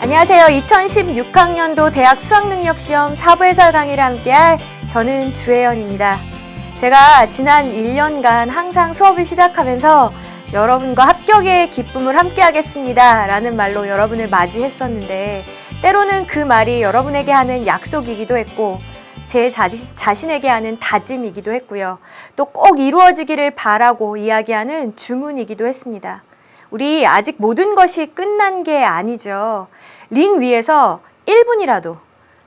안녕하세요. 2016학년도 대학 수학능력시험 4부 해설 강의를 함께할 저는 주혜연입니다. 제가 지난 1년간 항상 수업을 시작하면서 여러분과 합격의 기쁨을 함께하겠습니다 라는 말로 여러분을 맞이했었는데, 때로는 그 말이 여러분에게 하는 약속이기도 했고 제 자신에게 하는 다짐이기도 했고요. 또 꼭 이루어지기를 바라고 이야기하는 주문이기도 했습니다. 우리 아직 모든 것이 끝난 게 아니죠. 링 위에서 1분이라도,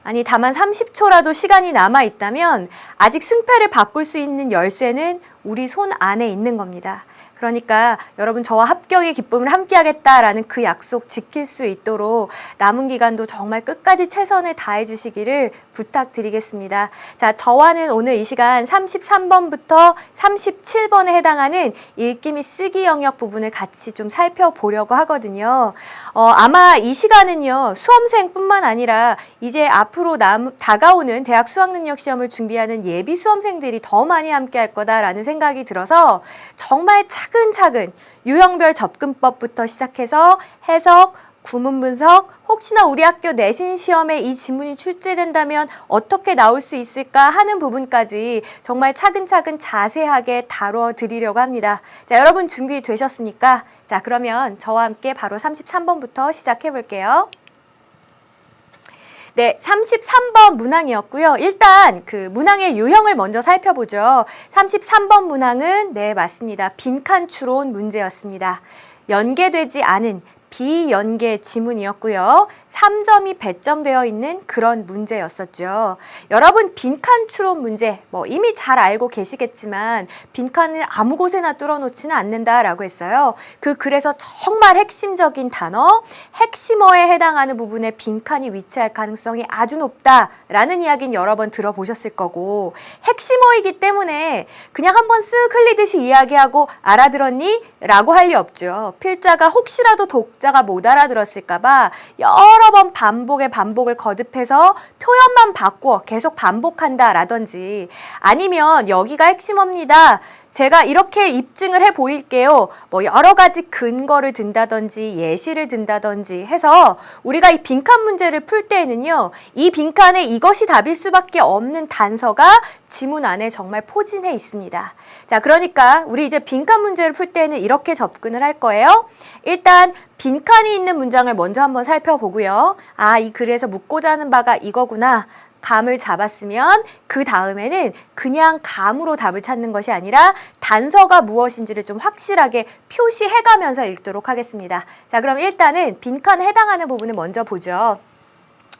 아니 다만 30초라도 시간이 남아있다면 아직 승패를 바꿀 수 있는 열쇠는 우리 손 안에 있는 겁니다. 그러니까 여러분, 저와 합격의 기쁨을 함께하겠다라는 그 약속 지킬 수 있도록 남은 기간도 정말 끝까지 최선을 다해 주시기를 부탁드리겠습니다. 자, 저와는 오늘 이 시간 33번부터 37번에 해당하는 읽기 및 쓰기 영역 부분을 같이 좀 살펴보려고 하거든요. 아마 이 시간은요, 수험생뿐만 아니라 이제 앞으로 다가오는 대학 수학능력시험을 준비하는 예비 수험생들이 더 많이 함께할 거다라는 생각이 들어서 정말 차근차근 유형별 접근법부터 시작해서 해석, 구문 분석, 혹시나 우리 학교 내신 시험에 이 지문이 출제된다면 어떻게 나올 수 있을까 하는 부분까지 정말 차근차근 자세하게 다뤄드리려고 합니다. 자, 여러분 준비되셨습니까? 자, 그러면 저와 함께 바로 33번부터 시작해 볼게요. 네, 33번 문항이었고요. 일단 그 문항의 유형을 먼저 살펴보죠. 33번 문항은 네, 맞습니다. 빈칸 추론 문제였습니다. 연계되지 않은 비연계 지문이었고요. 3점이 배점되어 있는 그런 문제였었죠. 여러분, 빈칸 추론 문제 이미 잘 알고 계시겠지만 빈칸을 아무 곳에나 뚫어놓지는 않는다라고 했어요. 그 글에서 정말 핵심적인 단어, 핵심어에 해당하는 부분에 빈칸이 위치할 가능성이 아주 높다라는 이야기는 여러 번 들어보셨을 거고, 핵심어이기 때문에 그냥 한번 쓱 흘리듯이 이야기하고 알아들었니? 라고 할 리 없죠. 필자가 혹시라도 독자가 못 알아들었을까 봐 여러 번 반복을 거듭해서 표현만 바꿔 계속 반복한다 라든지, 아니면 여기가 핵심어입니다, 제가 이렇게 입증을 해 보일게요, 여러 가지 근거를 든다든지 예시를 든다든지 해서 우리가 이 빈칸 문제를 풀 때에는요, 이 빈칸에 이것이 답일 수밖에 없는 단서가 지문 안에 정말 포진해 있습니다. 자, 그러니까 우리 이제 빈칸 문제를 풀 때는 이렇게 접근을 할 거예요. 일단 빈칸이 있는 문장을 먼저 한번 살펴보고요. 아, 이 글에서 묻고자 하는 바가 이거구나. 감을 잡았으면 그 다음에는 그냥 감으로 답을 찾는 것이 아니라 단서가 무엇인지를 좀 확실하게 표시해가면서 읽도록 하겠습니다. 자, 그럼 일단은 빈칸에 해당하는 부분을 먼저 보죠.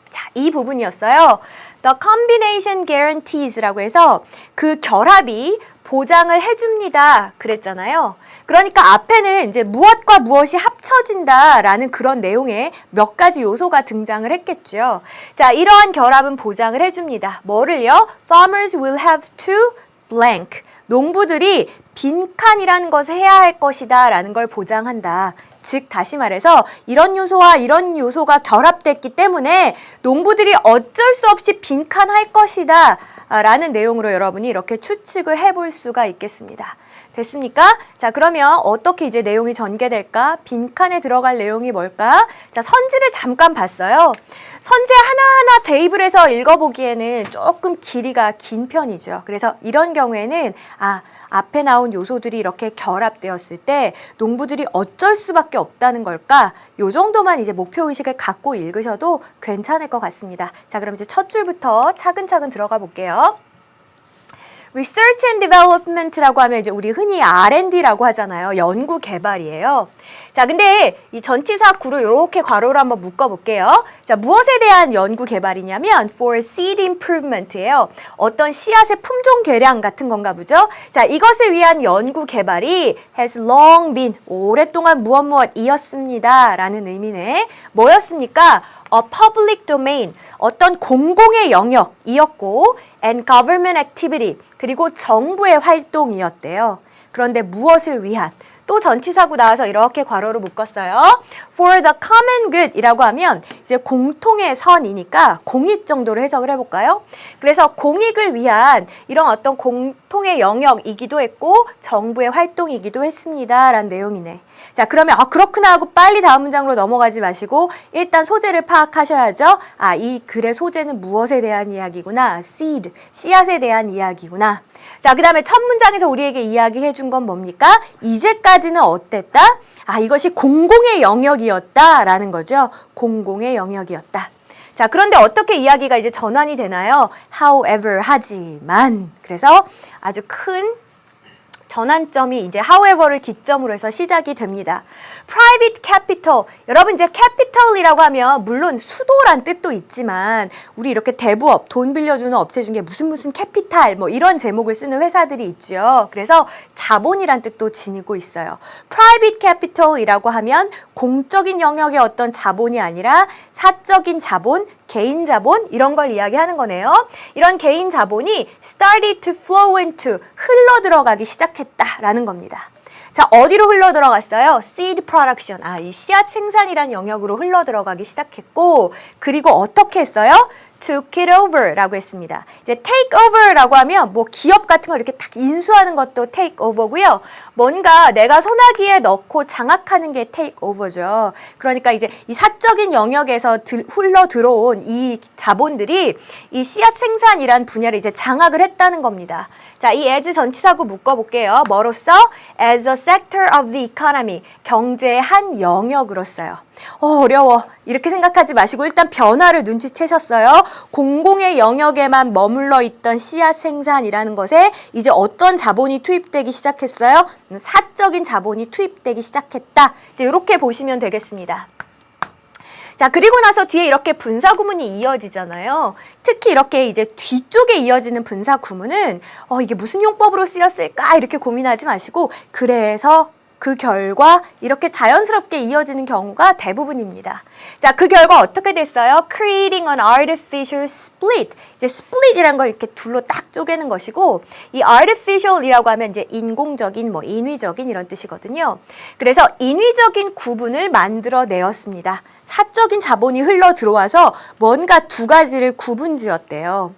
자, 이 부분이었어요. The combination guarantes라고 해서 그 결합이 보장을 해줍니다 그랬잖아요. 그러니까 앞에는 이제 무엇과 무엇이 합쳐진다라는 그런 내용의 몇 가지 요소가 등장을 했겠죠. 자, 이러한 결합은 보장을 해줍니다. 뭐를요? Farmers will have to blank. 농부들이 빈칸이라는 것을 해야 할 것이다 라는 걸 보장한다. 즉, 다시 말해서 이런 요소와 이런 요소가 결합됐기 때문에 농부들이 어쩔 수 없이 빈칸할 것이다 라는 내용으로 여러분이 이렇게 추측을 해볼 수가 있겠습니다. 됐습니까? 자, 그러면 어떻게 이제 내용이 전개될까? 빈칸에 들어갈 내용이 뭘까? 자, 선지를 잠깐 봤어요. 선지 하나하나 대입을 해서 읽어보기에는 조금 길이가 긴 편이죠. 그래서 이런 경우에는 앞에 나온 요소들이 이렇게 결합되었을 때 농부들이 어쩔 수밖에 없다는 걸까? 요 정도만 이제 목표의식을 갖고 읽으셔도 괜찮을 것 같습니다. 자, 그럼 이제 첫 줄부터 차근차근 들어가 볼게요. Research and Development라고 하면 이제 우리 흔히 R&D라고 하잖아요. 연구 개발이에요. 자, 근데 이 전치사 구를 이렇게 괄호로 한번 묶어볼게요. 자, 무엇에 대한 연구 개발이냐면 for seed improvement예요. 어떤 씨앗의 품종 개량 같은 건가 보죠. 자, 이것을 위한 연구 개발이 has long been, 오랫동안 무엇이었습니다 라는 의미네. 뭐였습니까? A public domain, 어떤 공공의 영역이었고 and government activity, 그리고 정부의 활동이었대요. 그런데 무엇을 위한? 또 전치사구 나와서 이렇게 괄호로 묶었어요. For the common good 이라고 하면 이제 공통의 선이니까 공익 정도로 해석을 해볼까요? 그래서 공익을 위한 이런 어떤 공통의 영역이기도 했고 정부의 활동이기도 했습니다 라는 내용이네. 자, 그러면 그렇구나 하고 빨리 다음 문장으로 넘어가지 마시고 일단 소재를 파악하셔야죠. 이 글의 소재는 무엇에 대한 이야기구나. seed, 씨앗에 대한 이야기구나. 자, 그 다음에 첫 문장에서 우리에게 이야기해 준 건 뭡니까? 이제까지는 어땠다? 이것이 공공의 영역이었다라는 거죠. 공공의 영역이었다. 자, 그런데 어떻게 이야기가 이제 전환이 되나요? However, 하지만. 그래서 아주 큰 전환점이 이제 however를 기점으로 해서 시작이 됩니다. Private capital. 여러분 이제 capital이라고 하면 물론 수도란 뜻도 있지만 우리 이렇게 대부업, 돈 빌려주는 업체 중에 무슨 캐피탈 뭐 이런 제목을 쓰는 회사들이 있죠. 그래서 자본이란 뜻도 지니고 있어요. Private capital이라고 하면 공적인 영역의 어떤 자본이 아니라 사적인 자본, 개인 자본 이런 걸 이야기하는 거네요. 이런 개인 자본이 started to flow into 흘러 들어가기 시작했다라는 겁니다. 자, 어디로 흘러 들어갔어요? seed production. 이 씨앗 생산이라는 영역으로 흘러 들어가기 시작했고 그리고 어떻게 했어요? took it over라고 했습니다. 이제 take over라고 하면 뭐 기업 같은 거 이렇게 딱 인수하는 것도 take over고요. 뭔가 내가 손아귀에 넣고 장악하는 게 take over죠. 그러니까 이제 이 사적인 영역에서 흘러 들어온 이 자본들이 이 씨앗 생산이란 분야를 이제 장악을 했다는 겁니다. 자, 이 as 전치사구 묶어볼게요. 뭐로써? as a sector of the economy. 경제의 한 영역으로서요. 어려워. 이렇게 생각하지 마시고 일단 변화를 눈치채셨어요. 공공의 영역에만 머물러 있던 씨앗 생산이라는 것에 이제 어떤 자본이 투입되기 시작했어요? 사적인 자본이 투입되기 시작했다. 이제 이렇게 보시면 되겠습니다. 자, 그리고 나서 뒤에 이렇게 분사 구문이 이어지잖아요. 특히 이렇게 이제 뒤쪽에 이어지는 분사 구문은 이게 무슨 용법으로 쓰였을까 이렇게 고민하지 마시고 그래서 그 결과 이렇게 자연스럽게 이어지는 경우가 대부분입니다. 자, 그 결과 어떻게 됐어요? Creating an artificial split. 이제 split이란 걸 이렇게 둘로 딱 쪼개는 것이고 이 artificial이라고 하면 이제 인공적인, 뭐 인위적인 이런 뜻이거든요. 그래서 인위적인 구분을 만들어내었습니다. 사적인 자본이 흘러 들어와서 뭔가 두 가지를 구분지었대요.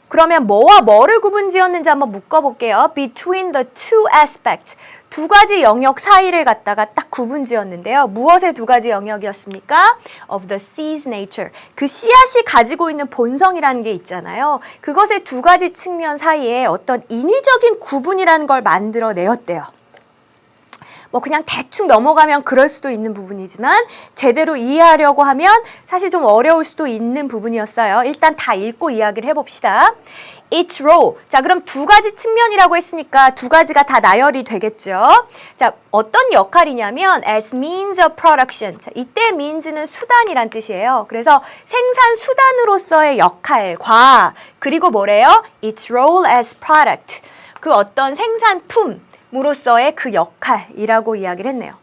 그러면 뭐와 뭐를 구분지었는지 한번 묶어볼게요. Between the two aspects. 두 가지 영역 사이를 갖다가 딱 구분지었는데요. 무엇의 두 가지 영역이었습니까? Of the seed's nature. 그 씨앗이 가지고 있는 본성이라는 게 있잖아요. 그것의 두 가지 측면 사이에 어떤 인위적인 구분이라는 걸 만들어내었대요. 뭐 그냥 대충 넘어가면 그럴 수도 있는 부분이지만 제대로 이해하려고 하면 사실 좀 어려울 수도 있는 부분이었어요. 일단 다 읽고 이야기를 해봅시다. Each row. 자, 그럼 두 가지 측면이라고 했으니까 두 가지가 다 나열이 되겠죠. 자, 어떤 역할이냐면 as means of production. 자, 이때 means는 수단이란 뜻이에요. 그래서 생산 수단으로서의 역할과 그리고 뭐래요? Each role as product. 그 어떤 생산품 으로서의 그 역할이라고 이야기를 했네요.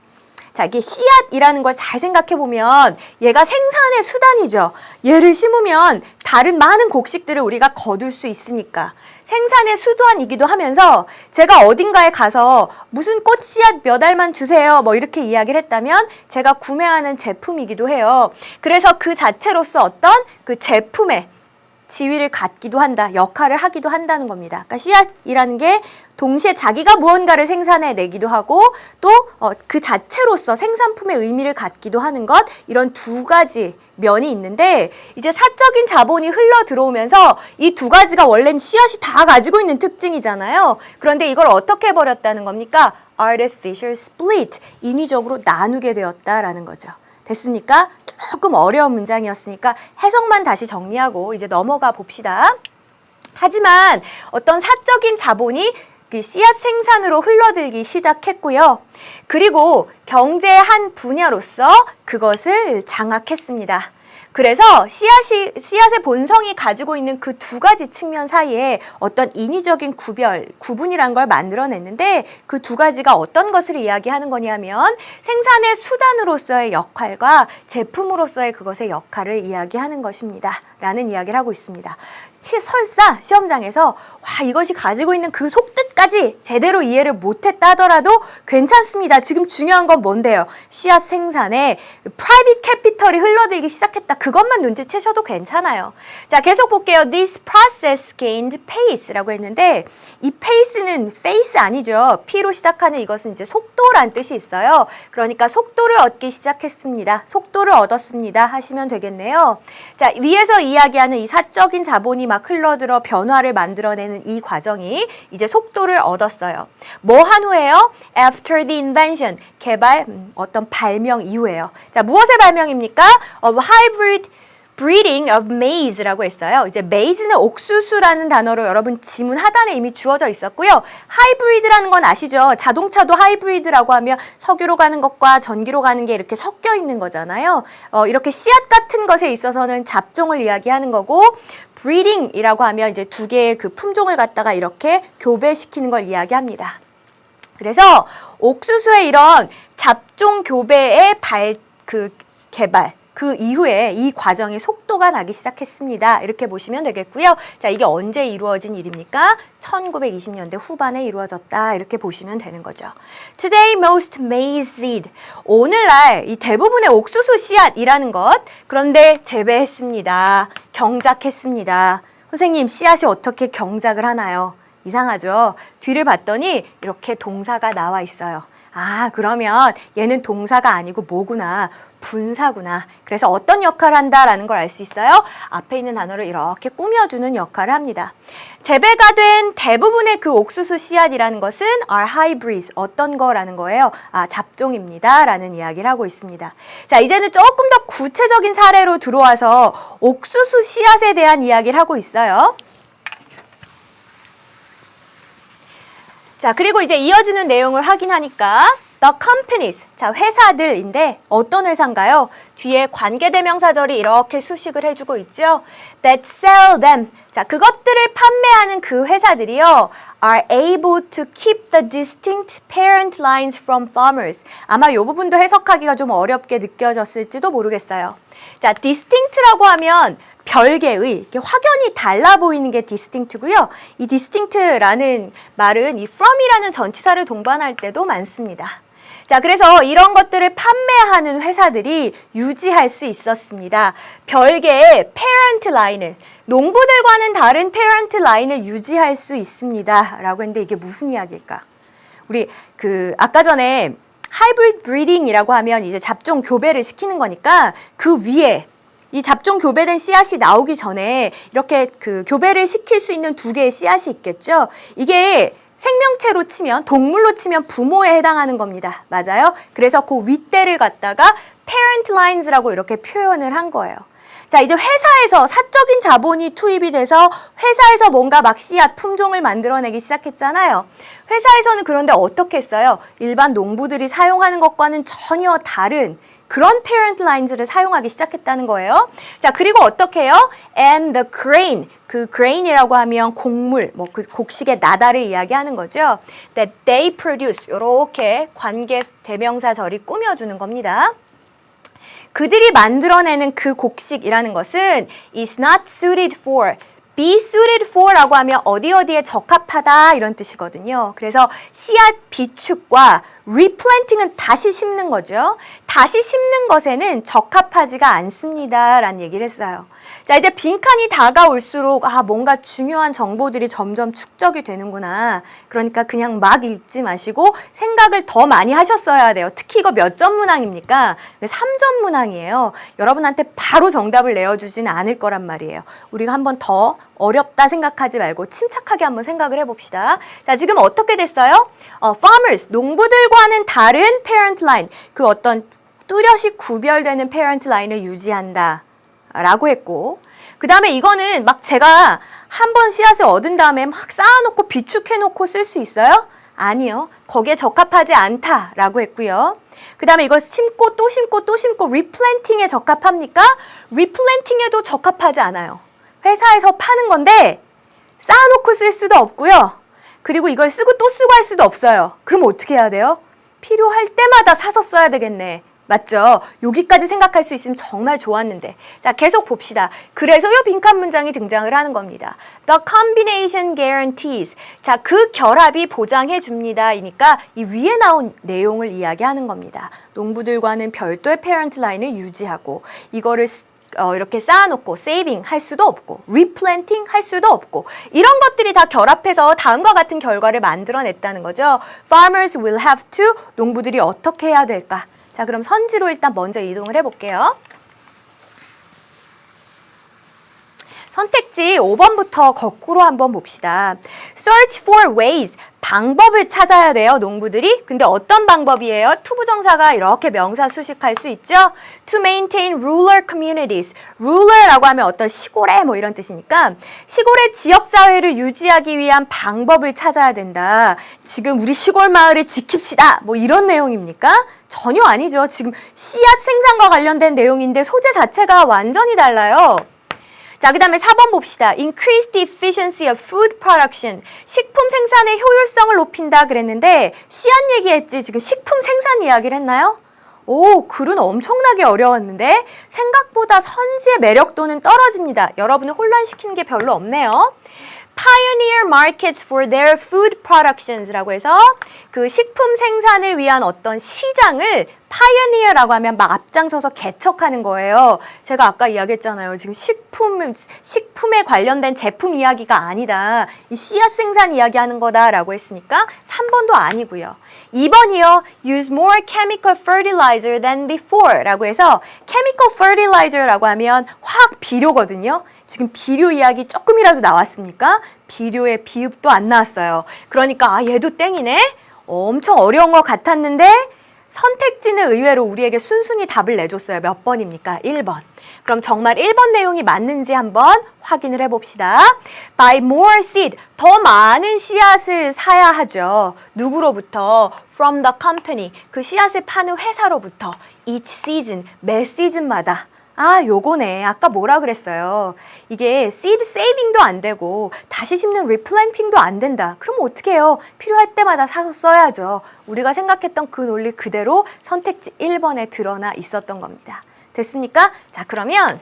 자, 이게 씨앗이라는 걸 잘 생각해 보면 얘가 생산의 수단이죠. 얘를 심으면 다른 많은 곡식들을 우리가 거둘 수 있으니까 생산의 수단이기도 하면서 제가 어딘가에 가서 무슨 꽃 씨앗 몇 알만 주세요 뭐 이렇게 이야기를 했다면 제가 구매하는 제품이기도 해요. 그래서 그 자체로서 어떤 그 제품의 지위를 갖기도 한다, 역할을 하기도 한다는 겁니다. 그러니까 씨앗이라는 게 동시에 자기가 무언가를 생산해내기도 하고 또 그 자체로서 생산품의 의미를 갖기도 하는 것, 이런 두 가지 면이 있는데 이제 사적인 자본이 흘러 들어오면서 이 두 가지가 원래는 씨앗이 다 가지고 있는 특징이잖아요. 그런데 이걸 어떻게 해버렸다는 겁니까? Artificial split, 인위적으로 나누게 되었다라는 거죠. 됐습니까? 조금 어려운 문장이었으니까 해석만 다시 정리하고 이제 넘어가 봅시다. 하지만 어떤 사적인 자본이 그 씨앗 생산으로 흘러들기 시작했고요. 그리고 경제의 한 분야로서 그것을 장악했습니다. 그래서 씨앗의 본성이 가지고 있는 그 두 가지 측면 사이에 어떤 인위적인 구분이란 걸 만들어냈는데 그 두 가지가 어떤 것을 이야기하는 거냐면 생산의 수단으로서의 역할과 제품으로서의 그것의 역할을 이야기하는 것입니다. 라는 이야기를 하고 있습니다. 설사 시험장에서 와 이것이 가지고 있는 그 속뜻까지 제대로 이해를 못했다 하더라도 괜찮습니다. 지금 중요한 건 뭔데요? 씨앗 생산에 프라이빗 캐피털이 흘러들기 시작했다. 그것만 눈치채셔도 괜찮아요. 자, 계속 볼게요. This process gained pace라고 했는데 이 pace는 face 아니죠. P로 시작하는 이것은 이제 속도란 뜻이 있어요. 그러니까 속도를 얻기 시작했습니다. 속도를 얻었습니다. 하시면 되겠네요. 자, 위에서 이야기하는 이 사적인 자본이 막 흘러들어 변화를 만들어내는 이 과정이 이제 속도를 얻었어요. 뭐 한 후에요? After the invention, 개발, 어떤 발명 이후에요. 자, 무엇의 발명입니까? Of hybrid breeding of maize라고 했어요. 이제 maize는 옥수수라는 단어로 여러분 지문 하단에 이미 주어져 있었고요. 하이브리드라는 건 아시죠? 자동차도 하이브리드라고 하면 석유로 가는 것과 전기로 가는 게 이렇게 섞여 있는 거잖아요. 이렇게 씨앗 같은 것에 있어서는 잡종을 이야기하는 거고 breeding이라고 하면 이제 두 개의 그 품종을 갖다가 이렇게 교배시키는 걸 이야기합니다. 그래서 옥수수의 이런 잡종 교배의 개발 그 이후에 이 과정의 속도가 나기 시작했습니다. 이렇게 보시면 되겠고요. 자, 이게 언제 이루어진 일입니까? 1920년대 후반에 이루어졌다. 이렇게 보시면 되는 거죠. Today most maize seed. 오늘날 이 대부분의 옥수수 씨앗이라는 것 그런데 재배했습니다. 경작했습니다. 선생님, 씨앗이 어떻게 경작을 하나요? 이상하죠? 뒤를 봤더니 이렇게 동사가 나와 있어요. 아, 그러면 얘는 동사가 아니고 뭐구나. 분사구나. 그래서 어떤 역할을 한다라는 걸 알 수 있어요. 앞에 있는 단어를 이렇게 꾸며주는 역할을 합니다. 재배가 된 대부분의 그 옥수수 씨앗이라는 것은 are hybrids. 어떤 거라는 거예요? 아, 잡종입니다. 라는 이야기를 하고 있습니다. 자, 이제는 조금 더 구체적인 사례로 들어와서 옥수수 씨앗에 대한 이야기를 하고 있어요. 자, 그리고 이제 이어지는 내용을 확인하니까 the companies, 자, 회사들인데 어떤 회사인가요? 뒤에 관계대명사절이 이렇게 수식을 해주고 있죠. that sell them, 자, 그것들을 판매하는 그 회사들이요. are able to keep the distinct parent lines from farmers. 아마 이 부분도 해석하기가 좀 어렵게 느껴졌을지도 모르겠어요. 자, distinct라고 하면 별개의, 이렇게 확연히 달라 보이는 게 distinct고요. 이 distinct라는 말은 이 from이라는 전치사를 동반할 때도 많습니다. 자, 그래서 이런 것들을 판매하는 회사들이 유지할 수 있었습니다. 별개의 parent line을, 농부들과는 다른 parent line을 유지할 수 있습니다. 라고 했는데 이게 무슨 이야기일까? 우리 아까 전에 하이브리드 브리딩이라고 하면 이제 잡종 교배를 시키는 거니까 그 위에 이 잡종 교배된 씨앗이 나오기 전에 이렇게 그 교배를 시킬 수 있는 두 개의 씨앗이 있겠죠. 이게 생명체로 치면, 동물로 치면 부모에 해당하는 겁니다. 맞아요? 그래서 그 윗대를 갖다가 parent lines라고 이렇게 표현을 한 거예요. 자, 이제 회사에서 사적인 자본이 투입이 돼서 회사에서 뭔가 막 씨앗 품종을 만들어내기 시작했잖아요. 회사에서는 그런데 어떻게 했어요? 일반 농부들이 사용하는 것과는 전혀 다른 그런 parent lines를 사용하기 시작했다는 거예요. 자, 그리고 어떻게 해요? And the grain, 그 grain이라고 하면 곡물, 뭐 그 곡식의 나다를 이야기하는 거죠. That they produce, 이렇게 관계 대명사절이 꾸며주는 겁니다. 그들이 만들어내는 그 곡식이라는 것은 is not suited for, be suited for라고 하면 어디에 적합하다 이런 뜻이거든요. 그래서 씨앗 비축과 replanting은 다시 심는 거죠. 다시 심는 것에는 적합하지가 않습니다. 라는 얘기를 했어요. 자, 이제 빈칸이 다가올수록 뭔가 중요한 정보들이 점점 축적이 되는구나. 그러니까 그냥 막 읽지 마시고 생각을 더 많이 하셨어야 돼요. 특히 이거 몇 점 문항입니까? 3점 문항이에요. 여러분한테 바로 정답을 내어주지는 않을 거란 말이에요. 우리가 한번 더 어렵다 생각하지 말고 침착하게 한번 생각을 해봅시다. 자, 지금 어떻게 됐어요? farmers, 농부들과는 다른 parent line, 그 어떤 뚜렷이 구별되는 parent line을 유지한다. 라고 했고, 그 다음에 이거는 막 제가 한 번 씨앗을 얻은 다음에 막 쌓아놓고 비축해놓고 쓸 수 있어요? 아니요. 거기에 적합하지 않다라고 했고요. 그 다음에 이걸 심고 또 심고 또 심고 replanting에 적합합니까? replanting에도 적합하지 않아요. 회사에서 파는 건데 쌓아놓고 쓸 수도 없고요. 그리고 이걸 쓰고 또 쓰고 할 수도 없어요. 그럼 어떻게 해야 돼요? 필요할 때마다 사서 써야 되겠네. 맞죠? 여기까지 생각할 수 있으면 정말 좋았는데. 자, 계속 봅시다. 그래서 이 빈칸 문장이 등장을 하는 겁니다. The combination guarantees. 자, 그 결합이 보장해 줍니다. 이니까 이 위에 나온 내용을 이야기하는 겁니다. 농부들과는 별도의 페런트 라인을 유지하고 이거를 이렇게 쌓아놓고 세이빙 할 수도 없고 리플랜팅 할 수도 없고 이런 것들이 다 결합해서 다음과 같은 결과를 만들어냈다는 거죠. Farmers will have to. 농부들이 어떻게 해야 될까? 자, 그럼 선지로 일단 먼저 이동을 해볼게요. 선택지 5번부터 거꾸로 한번 봅시다. Search for ways. 방법을 찾아야 돼요, 농부들이. 근데 어떤 방법이에요? 투부정사가 이렇게 명사 수식할 수 있죠? To maintain rural communities. rural라고 하면 어떤 시골에 뭐 이런 뜻이니까 시골의 지역사회를 유지하기 위한 방법을 찾아야 된다. 지금 우리 시골 마을을 지킵시다. 뭐 이런 내용입니까? 전혀 아니죠. 지금 씨앗 생산과 관련된 내용인데 소재 자체가 완전히 달라요. 자, 그 다음에 4번 봅시다. Increase the efficiency of food production. 식품 생산의 효율성을 높인다 그랬는데 씨앗 얘기했지 지금 식품 생산 이야기를 했나요? 오, 글은 엄청나게 어려웠는데 생각보다 선지의 매력도는 떨어집니다. 여러분을 혼란시키는 게 별로 없네요. Pioneer markets for their food productions라고 해서 그 식품 생산을 위한 어떤 시장을 pioneer라고 하면 막 앞장서서 개척하는 거예요. 제가 아까 이야기했잖아요. 지금 식품에 관련된 제품 이야기가 아니다. 이 씨앗 생산 이야기하는 거다라고 했으니까 3번도 아니고요. 2번이요. Use more chemical fertilizer than before 라고 해서 chemical fertilizer라고 하면 화학 비료거든요. 지금 비료 이야기 조금이라도 나왔습니까? 비료의 비읍도 안 나왔어요. 그러니까 얘도 땡이네? 엄청 어려운 것 같았는데 선택지는 의외로 우리에게 순순히 답을 내줬어요. 몇 번입니까? 1번. 그럼 정말 1번 내용이 맞는지 한번 확인을 해봅시다. Buy more seed. 더 많은 씨앗을 사야 하죠. 누구로부터? From the company. 그 씨앗을 파는 회사로부터. Each season. 매 시즌마다. 아, 요거네. 아까 뭐라 그랬어요? 이게 seed saving도 안 되고 다시 심는 replanting도 안 된다. 그럼 어떻게 해요? 필요할 때마다 사서 써야죠. 우리가 생각했던 그 논리 그대로 선택지 1번에 드러나 있었던 겁니다. 됐습니까? 자, 그러면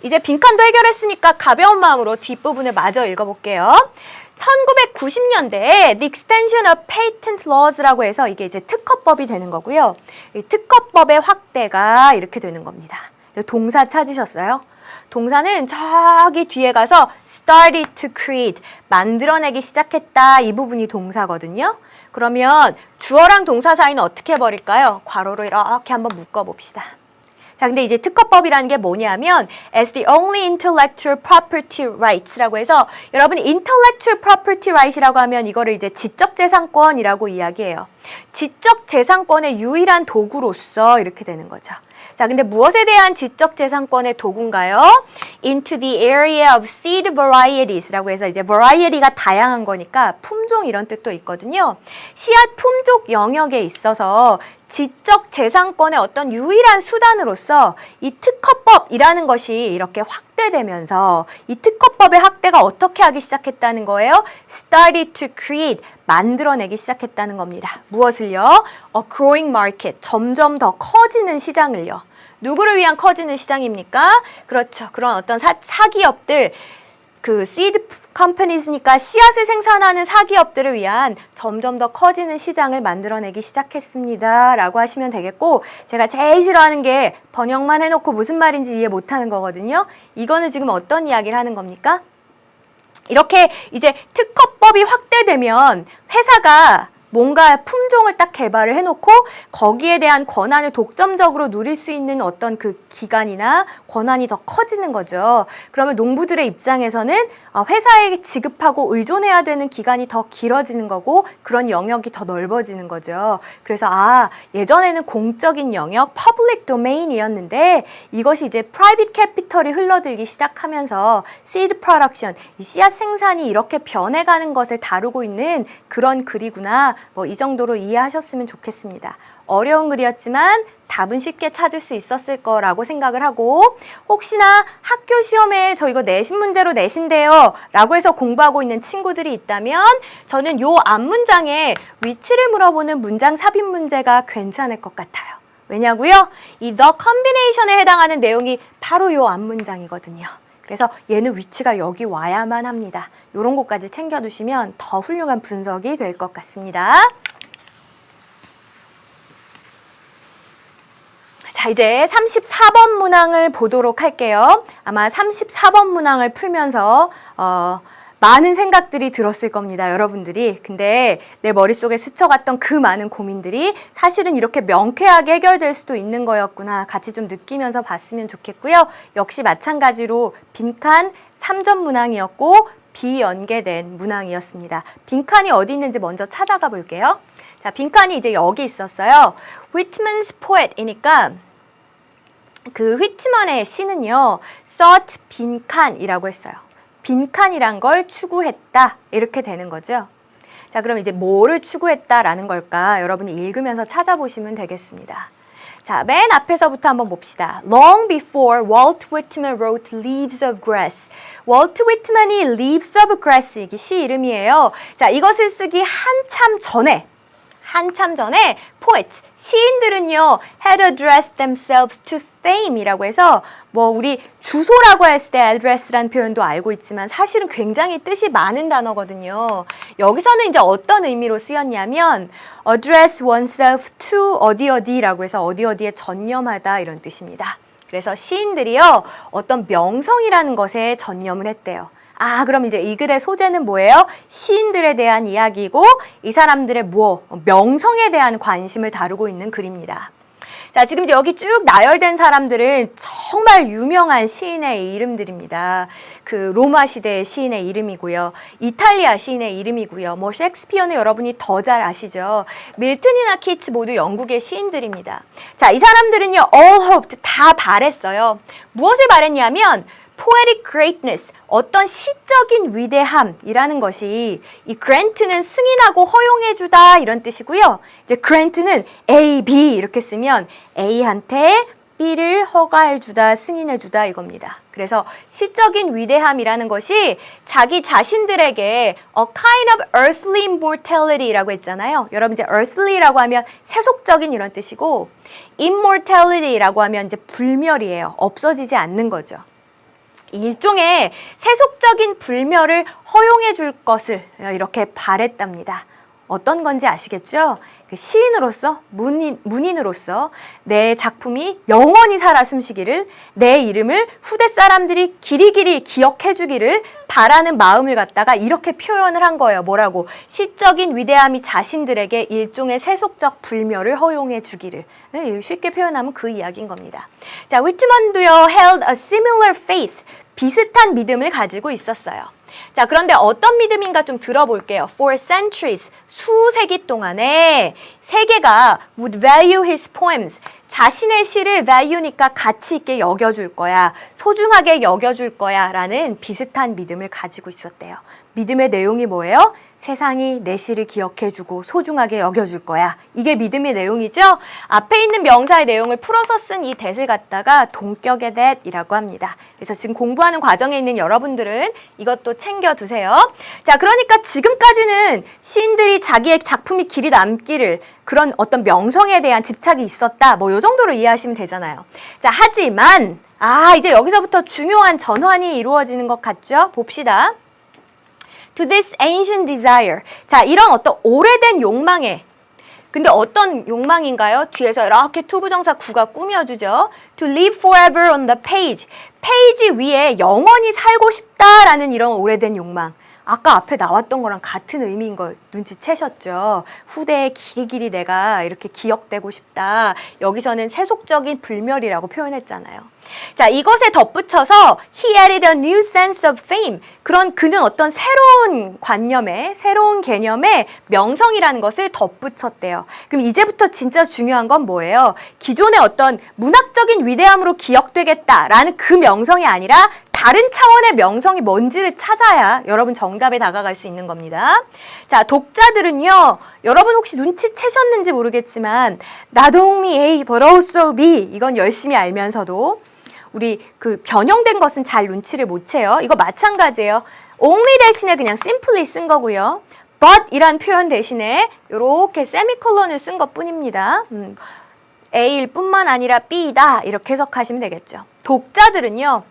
이제 빈칸도 해결했으니까 가벼운 마음으로 뒷부분을 마저 읽어볼게요. 1990년대에 The Extension of Patent Laws라고 해서 이게 이제 특허법이 되는 거고요. 이 특허법의 확대가 이렇게 되는 겁니다. 동사 찾으셨어요? 동사는 저기 뒤에 가서 started to create, 만들어내기 시작했다. 이 부분이 동사거든요. 그러면 주어랑 동사 사이는 어떻게 해버릴까요? 괄호로 이렇게 한번 묶어봅시다. 자, 근데 이제 특허법이라는 게 뭐냐면 as the only intellectual property rights라고 해서 여러분 intellectual property right이라고 하면 이거를 이제 지적재산권이라고 이야기해요. 지적재산권의 유일한 도구로서 이렇게 되는 거죠. 자, 근데 무엇에 대한 지적재산권의 도구인가요? Into the area of seed varieties라고 해서 이제 variety가 다양한 거니까 품종 이런 뜻도 있거든요. 씨앗 품종 영역에 있어서 지적재산권의 어떤 유일한 수단으로서 이 특허법이라는 것이 이렇게 확대되면서 이 특허법의 확대가 어떻게 하기 시작했다는 거예요? Started to create, 만들어내기 시작했다는 겁니다. 무엇을요? A growing market, 점점 더 커지는 시장을요. 누구를 위한 커지는 시장입니까? 그렇죠. 그런 어떤 사기업들, 그 seed companies니까 씨앗을 생산하는 사기업들을 위한 점점 더 커지는 시장을 만들어내기 시작했습니다. 라고 하시면 되겠고, 제가 제일 싫어하는 게 번역만 해놓고 무슨 말인지 이해 못하는 거거든요. 이거는 지금 어떤 이야기를 하는 겁니까? 이렇게 이제 특허법이 확대되면 회사가 뭔가 품종을 딱 개발을 해놓고 거기에 대한 권한을 독점적으로 누릴 수 있는 어떤 그 기간이나 권한이 더 커지는 거죠. 그러면 농부들의 입장에서는 회사에 지급하고 의존해야 되는 기간이 더 길어지는 거고 그런 영역이 더 넓어지는 거죠. 그래서 예전에는 공적인 영역, public domain이었는데 이것이 이제 private capital이 흘러들기 시작하면서 seed production, 이 씨앗 생산이 이렇게 변해가는 것을 다루고 있는 그런 글이구나. 뭐 이 정도로 이해하셨으면 좋겠습니다. 어려운 글이었지만 답은 쉽게 찾을 수 있었을 거라고 생각을 하고 혹시나 학교 시험에 저 이거 내신 문제로 내신대요 라고 해서 공부하고 있는 친구들이 있다면 저는 요 앞문장에 위치를 물어보는 문장 삽입 문제가 괜찮을 것 같아요. 왜냐고요? 이 the combination에 해당하는 내용이 바로 요 앞문장이거든요. 그래서 얘는 위치가 여기 와야만 합니다. 이런 것까지 챙겨두시면 더 훌륭한 분석이 될 것 같습니다. 자, 이제 34번 문항을 보도록 할게요. 아마 34번 문항을 풀면서 많은 생각들이 들었을 겁니다, 여러분들이. 근데 내 머릿속에 스쳐갔던 그 많은 고민들이 사실은 이렇게 명쾌하게 해결될 수도 있는 거였구나. 같이 좀 느끼면서 봤으면 좋겠고요. 역시 마찬가지로 빈칸 3점 문항이었고 비연계된 문항이었습니다. 빈칸이 어디 있는지 먼저 찾아가 볼게요. 자, 빈칸이 이제 여기 있었어요. Whitman's poet이니까 그 휘트만의 시는요, sought 빈칸이라고 했어요. 빈칸이란 걸 추구했다. 이렇게 되는 거죠. 자, 그럼 이제 뭐를 추구했다라는 걸까? 여러분이 읽으면서 찾아보시면 되겠습니다. 자, 맨 앞에서부터 한번 봅시다. Long before Walt Whitman wrote Leaves of Grass. 월트 위트만이 Leaves of Grass, 이게 시 이름이에요. 자, 이것을 쓰기 한참 전에 poets, 시인들은요, had addressed themselves to fame이라고 해서 뭐 우리 주소라고 했을 때 address라는 표현도 알고 있지만 사실은 굉장히 뜻이 많은 단어거든요. 여기서는 이제 어떤 의미로 쓰였냐면 address oneself to 어디어디라고 해서 어디어디에 전념하다 이런 뜻입니다. 그래서 시인들이요, 어떤 명성이라는 것에 전념을 했대요. 아, 그럼 이제 이 글의 소재는 뭐예요? 시인들에 대한 이야기고 이 사람들의 명성에 대한 관심을 다루고 있는 글입니다. 자, 지금 이제 여기 쭉 나열된 사람들은 정말 유명한 시인의 이름들입니다. 그 로마 시대의 시인의 이름이고요. 이탈리아 시인의 이름이고요. 뭐 셰익스피어는 여러분이 더 잘 아시죠. 밀턴이나 키츠 모두 영국의 시인들입니다. 자, 이 사람들은요, all hoped, 다 바랬어요. 무엇을 바랬냐면 poetic greatness, 어떤 시적인 위대함이라는 것이 이 grant는 승인하고 허용해주다 이런 뜻이고요. 이제 grant는 A, B 이렇게 쓰면 A한테 B를 허가해주다, 승인해주다 이겁니다. 그래서 시적인 위대함이라는 것이 자기 자신들에게 a kind of earthly immortality라고 했잖아요. 여러분 이제 earthly라고 하면 세속적인 이런 뜻이고 immortality라고 하면 이제 불멸이에요. 없어지지 않는 거죠. 일종의 세속적인 불멸을 허용해 줄 것을 이렇게 바랬답니다. 어떤 건지 아시겠죠? 그 시인으로서, 문인으로서 내 작품이 영원히 살아 숨쉬기를, 내 이름을 후대 사람들이 길이길이 기억해 주기를 바라는 마음을 갖다가 이렇게 표현을 한 거예요. 뭐라고? 시적인 위대함이 자신들에게 일종의 세속적 불멸을 허용해 주기를. 쉽게 표현하면 그 이야기인 겁니다. 자, 위트먼도요, held a similar faith, 비슷한 믿음을 가지고 있었어요. 자, 그런데 어떤 믿음인가 좀 들어볼게요. For centuries, 수세기 동안에 세계가 would value his poems, 자신의 시를 value니까 가치 있게 여겨줄 거야, 소중하게 여겨줄 거야 라는 비슷한 믿음을 가지고 있었대요. 믿음의 내용이 뭐예요? 세상이 내 시를 기억해주고 소중하게 여겨줄 거야. 이게 믿음의 내용이죠? 앞에 있는 명사의 내용을 풀어서 쓴 이 that을 갖다가 동격의 that이라고 합니다. 그래서 지금 공부하는 과정에 있는 여러분들은 이것도 챙겨두세요. 자, 그러니까 지금까지는 시인들이 자기의 작품이 길이 남기를, 그런 어떤 명성에 대한 집착이 있었다. 뭐 요 정도로 이해하시면 되잖아요. 자, 하지만 이제 여기서부터 중요한 전환이 이루어지는 것 같죠? 봅시다. To this ancient desire. 자, 이런 어떤 오래된 욕망에, 근데 어떤 욕망인가요? 뒤에서 이렇게 투부정사 구가 꾸며주죠. To live forever on the page. 페이지 위에 영원히 살고 싶다라는 이런 오래된 욕망. 아까 앞에 나왔던 거랑 같은 의미인 거 눈치채셨죠? 후대에 길이길이 내가 이렇게 기억되고 싶다. 여기서는 세속적인 불멸이라고 표현했잖아요. 자, 이것에 덧붙여서 he added a new sense of fame. 그는 어떤 새로운 관념에, 새로운 개념에 명성이라는 것을 덧붙였대요. 그럼 이제부터 진짜 중요한 건 뭐예요? 기존의 어떤 문학적인 위대함으로 기억되겠다라는 그 명성이 아니라 다른 차원의 명성이 뭔지를 찾아야 여러분 정답에 다가갈 수 있는 겁니다. 자, 독자들은요, 여러분 혹시 눈치채셨는지 모르겠지만 not only A but also B, 이건 열심히 알면서도 우리 그 변형된 것은 잘 눈치를 못 채요. 이거 마찬가지예요. only 대신에 그냥 simply 쓴 거고요. but 이란 표현 대신에 이렇게 세미콜론을 쓴 것 뿐입니다. A일 뿐만 아니라 B다 이렇게 해석하시면 되겠죠. 독자들은요.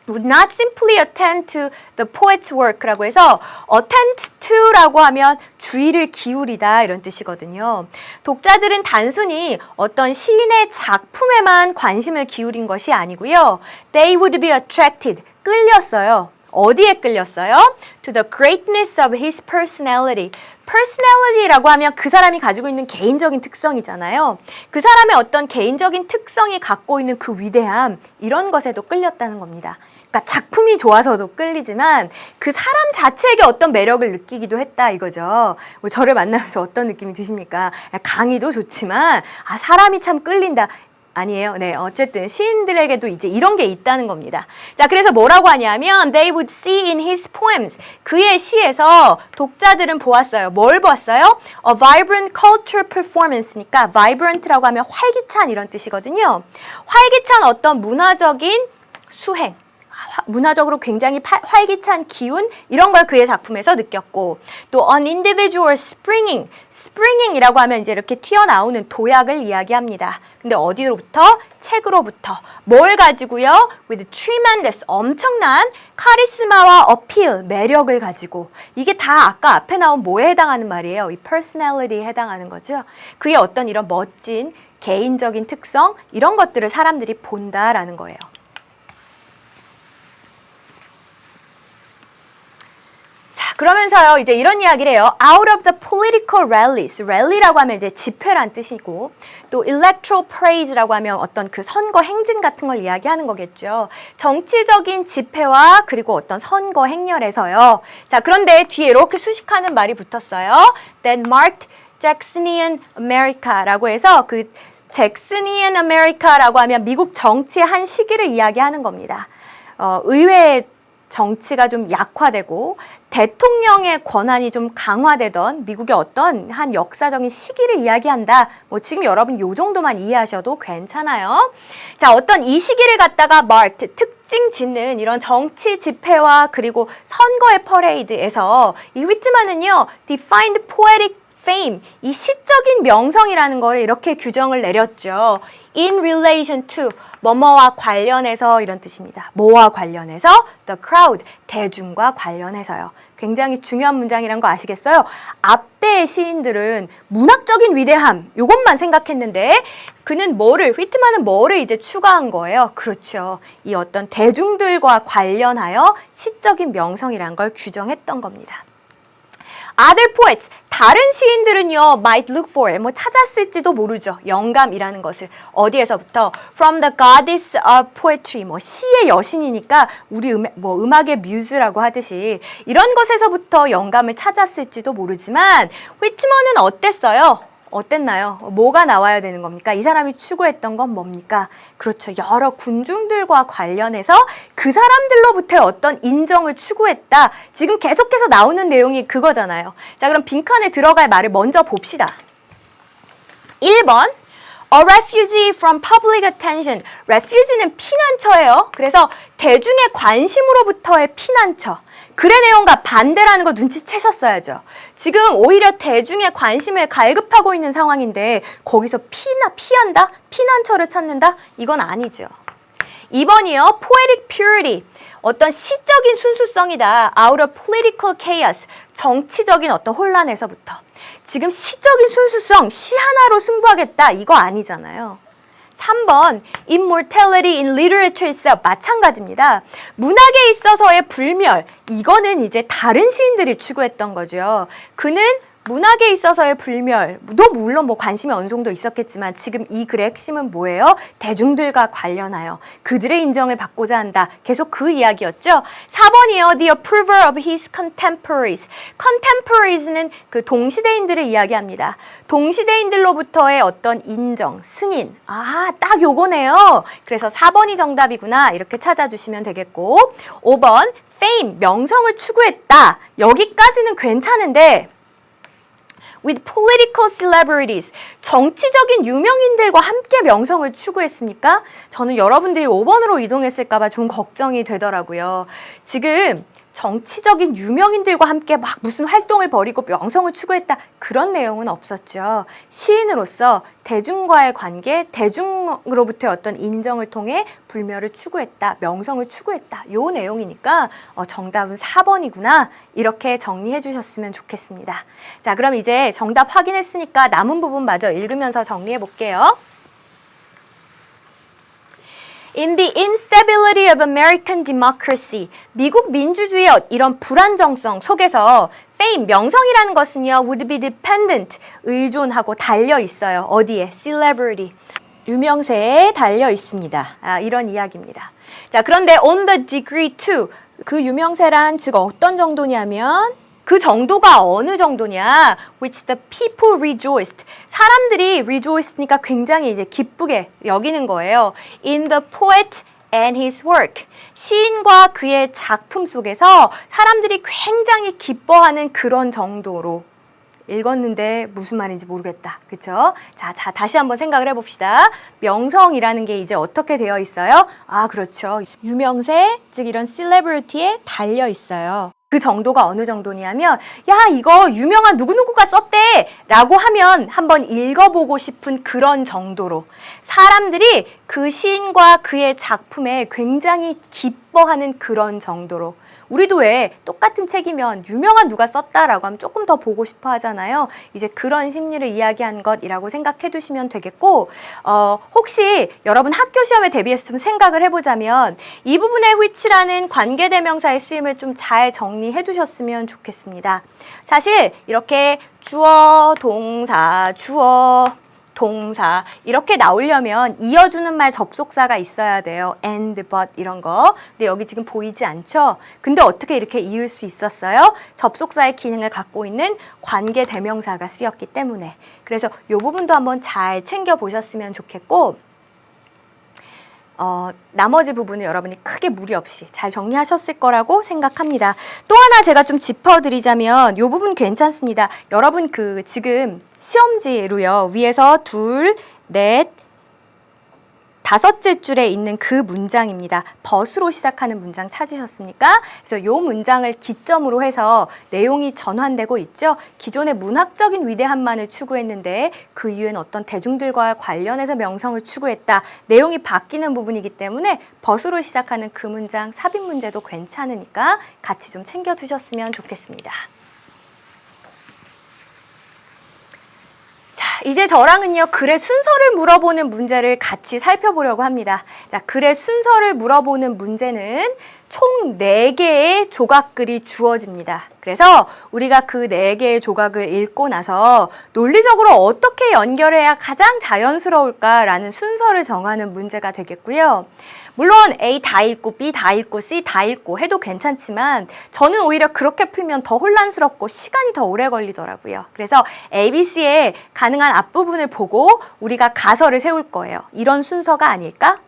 would not simply attend to the poet's work라고 해서 attend to라고 하면 주의를 기울이다 이런 뜻이거든요. 독자들은 단순히 어떤 시인의 작품에만 관심을 기울인 것이 아니고요. They would be attracted, 끌렸어요. 어디에 끌렸어요? To the greatness of his personality. personality라고 하면 그 사람이 가지고 있는 개인적인 특성이잖아요. 그 사람의 어떤 개인적인 특성이 갖고 있는 그 위대함, 이런 것에도 끌렸다는 겁니다. 그러니까 작품이 좋아서도 끌리지만 그 사람 자체에게 어떤 매력을 느끼기도 했다 이거죠. 뭐 저를 만나면서 어떤 느낌이 드십니까? 강의도 좋지만 사람이 참 끌린다. 아니에요. 네, 어쨌든 시인들에게도 이제 이런 게 있다는 겁니다. 자, 그래서 뭐라고 하냐면 they would see in his poems. 그의 시에서 독자들은 보았어요. 뭘 보았어요? A vibrant culture performance니까 vibrant라고 하면 활기찬 이런 뜻이거든요. 활기찬 어떤 문화적인 수행. 문화적으로 굉장히 활기찬 기운 이런 걸 그의 작품에서 느꼈고 또 an individual springing이라고 하면 이제 이렇게 튀어나오는 도약을 이야기합니다. 근데 어디로부터? 책으로부터. 뭘 가지고요? with tremendous 엄청난 카리스마와 어필, 매력을 가지고 이게 다 아까 앞에 나온 뭐에 해당하는 말이에요? 이 personality에 해당하는 거죠. 그의 어떤 이런 멋진 개인적인 특성 이런 것들을 사람들이 본다라는 거예요. 그러면서요, 이제 이런 이야기를 해요. Out of the political rallies. rally라고 하면 이제 집회란 뜻이고, 또 electoral parade라고 하면 어떤 그 선거 행진 같은 걸 이야기하는 거겠죠. 정치적인 집회와 그리고 어떤 선거 행렬에서요. 자, 그런데 뒤에 이렇게 수식하는 말이 붙었어요. That marked Jacksonian America라고 해서 그 잭슨이언 아메리카라고 하면 미국 정치의 한 시기를 이야기하는 겁니다. 의회 정치가 좀 약화되고 대통령의 권한이 좀 강화되던 미국의 어떤 한 역사적인 시기를 이야기한다. 뭐 지금 여러분 요 정도만 이해하셔도 괜찮아요. 자, 어떤 이 시기를 갖다가 marked, 특징 짓는 이런 정치 집회와 그리고 선거의 퍼레이드에서 이 휘트만은요, defined poetic fame, 이 시적인 명성이라는 거를 이렇게 규정을 내렸죠. In relation to, 뭐뭐와 관련해서 이런 뜻입니다. 뭐와 관련해서? The crowd, 대중과 관련해서요. 굉장히 중요한 문장이란 거 아시겠어요? 앞대의 시인들은 문학적인 위대함, 요것만 생각했는데 그는 휘트만은 뭐를 이제 추가한 거예요? 그렇죠. 이 어떤 대중들과 관련하여 시적인 명성이란 걸 규정했던 겁니다. Other poets, 다른 시인들은요, might look for, 찾았을지도 모르죠. 영감이라는 것을. 어디에서부터? From the goddess of poetry, 시의 여신이니까 우리 음악의 뮤즈라고 하듯이 이런 것에서부터 영감을 찾았을지도 모르지만 휘트먼은 어땠어요? 어땠나요? 뭐가 나와야 되는 겁니까? 이 사람이 추구했던 건 뭡니까? 그렇죠. 여러 군중들과 관련해서 그 사람들로부터 어떤 인정을 추구했다. 지금 계속해서 나오는 내용이 그거잖아요. 자, 그럼 빈칸에 들어갈 말을 먼저 봅시다. 1번. A refugee from public attention. refugee는 피난처예요. 그래서 대중의 관심으로부터의 피난처. 글의 내용과 반대라는 거 눈치채셨어야죠. 지금 오히려 대중의 관심을 갈급하고 있는 상황인데 거기서 피한다? 피난처를 찾는다? 이건 아니죠. 2번이요. Poetic purity. 어떤 시적인 순수성이다. Out of political chaos. 정치적인 어떤 혼란에서부터. 지금 시적인 순수성, 시 하나로 승부하겠다. 이거 아니잖아요. 3번, immortality in literature itself. 마찬가지입니다. 문학에 있어서의 불멸. 이거는 이제 다른 시인들이 추구했던 거죠. 그는 문학에 있어서의 불멸도 물론 관심이 어느 정도 있었겠지만 지금 이 글의 핵심은 뭐예요? 대중들과 관련하여 그들의 인정을 받고자 한다. 계속 그 이야기였죠. 4번이요. The approval of his contemporaries. contemporaries는 그 동시대인들을 이야기합니다. 동시대인들로부터의 어떤 인정, 승인. 딱 요거네요. 그래서 4번이 정답이구나. 이렇게 찾아주시면 되겠고 5번, fame, 명성을 추구했다. 여기까지는 괜찮은데 with political celebrities. 정치적인 유명인들과 함께 명성을 추구했습니까? 저는 여러분들이 5번으로 이동했을까 봐 좀 걱정이 되더라고요. 지금 정치적인 유명인들과 함께 막 무슨 활동을 벌이고 명성을 추구했다. 그런 내용은 없었죠. 시인으로서 대중과의 관계, 대중으로부터의 어떤 인정을 통해 불멸을 추구했다. 명성을 추구했다. 요 내용이니까 정답은 4번이구나. 이렇게 정리해 주셨으면 좋겠습니다. 자, 그럼 이제 정답 확인했으니까 남은 부분 마저 읽으면서 정리해 볼게요. In the instability of American democracy, 미국 민주주의의 이런 불안정성 속에서 fame, 명성이라는 것은요, would be dependent, 의존하고 달려 있어요. 어디에? Celebrity, 유명세에 달려 있습니다. 이런 이야기입니다. 자, 그런데 on the degree to, 그 유명세란 즉 어떤 정도냐면 그 정도가 어느 정도냐? Which the people rejoiced. 사람들이 rejoiced니까 굉장히 이제 기쁘게 여기는 거예요. In the poet and his work. 시인과 그의 작품 속에서 사람들이 굉장히 기뻐하는 그런 정도로 읽었는데 무슨 말인지 모르겠다. 그쵸? 자, 다시 한번 생각을 해봅시다. 명성이라는 게 이제 어떻게 되어 있어요? 그렇죠. 유명세, 즉 이런 celebrity에 달려 있어요. 그 정도가 어느 정도냐면 야, 이거 유명한 누구누구가 썼대 라고 하면 한번 읽어보고 싶은 그런 정도로 사람들이 그 시인과 그의 작품에 굉장히 기뻐하는 그런 정도로 우리도 왜 똑같은 책이면 유명한 누가 썼다라고 하면 조금 더 보고 싶어 하잖아요. 이제 그런 심리를 이야기한 것이라고 생각해 두시면 되겠고 혹시 여러분 학교 시험에 대비해서 좀 생각을 해보자면 이 부분의 which라는 관계대명사의 쓰임을 좀 잘 정리해 두셨으면 좋겠습니다. 사실 이렇게 주어, 동사, 주어, 동사 이렇게 나오려면 이어주는 말 접속사가 있어야 돼요. and, but 이런 거. 근데 여기 지금 보이지 않죠? 근데 어떻게 이렇게 이을 수 있었어요? 접속사의 기능을 갖고 있는 관계 대명사가 쓰였기 때문에. 그래서 이 부분도 한번 잘 챙겨보셨으면 좋겠고 나머지 부분은 여러분이 크게 무리 없이 잘 정리하셨을 거라고 생각합니다. 또 하나 제가 좀 짚어드리자면 이 부분 괜찮습니다. 여러분 지금 시험지로요. 위에서 둘, 넷, 다섯째 줄에 있는 그 문장입니다. 벗으로 시작하는 문장 찾으셨습니까? 그래서 이 문장을 기점으로 해서 내용이 전환되고 있죠. 기존의 문학적인 위대함만을 추구했는데 그 이후에는 어떤 대중들과 관련해서 명성을 추구했다. 내용이 바뀌는 부분이기 때문에 벗으로 시작하는 그 문장 삽입 문제도 괜찮으니까 같이 좀 챙겨두셨으면 좋겠습니다. 이제 저랑은요, 글의 순서를 물어보는 문제를 같이 살펴보려고 합니다. 자, 글의 순서를 물어보는 문제는 총 4개의 조각글이 주어집니다. 그래서 우리가 그 4개의 조각을 읽고 나서 논리적으로 어떻게 연결해야 가장 자연스러울까라는 순서를 정하는 문제가 되겠고요. 물론 A 다 읽고 B 다 읽고 C 다 읽고 해도 괜찮지만 저는 오히려 그렇게 풀면 더 혼란스럽고 시간이 더 오래 걸리더라고요. 그래서 ABC의 가능한 앞부분을 보고 우리가 가설을 세울 거예요. 이런 순서가 아닐까?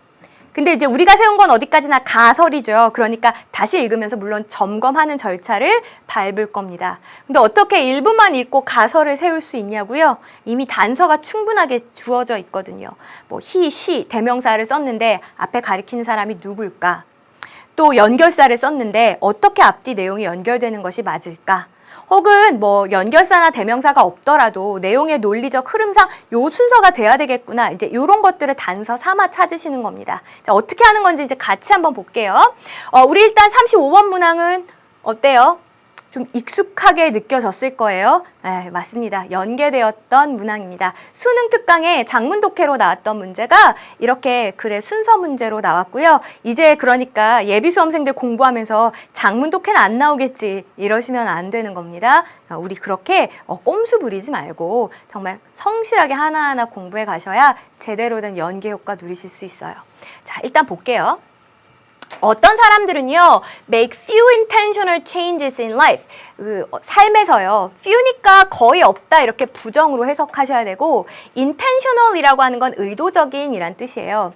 근데 이제 우리가 세운 건 어디까지나 가설이죠. 그러니까 다시 읽으면서 물론 점검하는 절차를 밟을 겁니다. 근데 어떻게 일부만 읽고 가설을 세울 수 있냐고요? 이미 단서가 충분하게 주어져 있거든요. 뭐 he, she 대명사를 썼는데 앞에 가리키는 사람이 누굴까? 또 연결사를 썼는데 어떻게 앞뒤 내용이 연결되는 것이 맞을까? 혹은 뭐 연결사나 대명사가 없더라도 내용의 논리적 흐름상 요 순서가 돼야 되겠구나. 이제 요런 것들을 단서 삼아 찾으시는 겁니다. 자, 어떻게 하는 건지 이제 같이 한번 볼게요. 우리 일단 35번 문항은 어때요? 좀 익숙하게 느껴졌을 거예요. 네, 맞습니다. 연계되었던 문항입니다. 수능 특강에 작문 독해로 나왔던 문제가 이렇게 글의 순서 문제로 나왔고요. 이제 그러니까 예비 수험생들 공부하면서 작문 독해는 안 나오겠지 이러시면 안 되는 겁니다. 우리 그렇게 꼼수 부리지 말고 정말 성실하게 하나하나 공부해 가셔야 제대로 된 연계 효과 누리실 수 있어요. 자, 일단 볼게요. 어떤 사람들은요, make few intentional changes in life. 삶에서요, few니까 거의 없다 이렇게 부정으로 해석하셔야 되고, intentional이라고 하는 건 의도적인 이란 뜻이에요.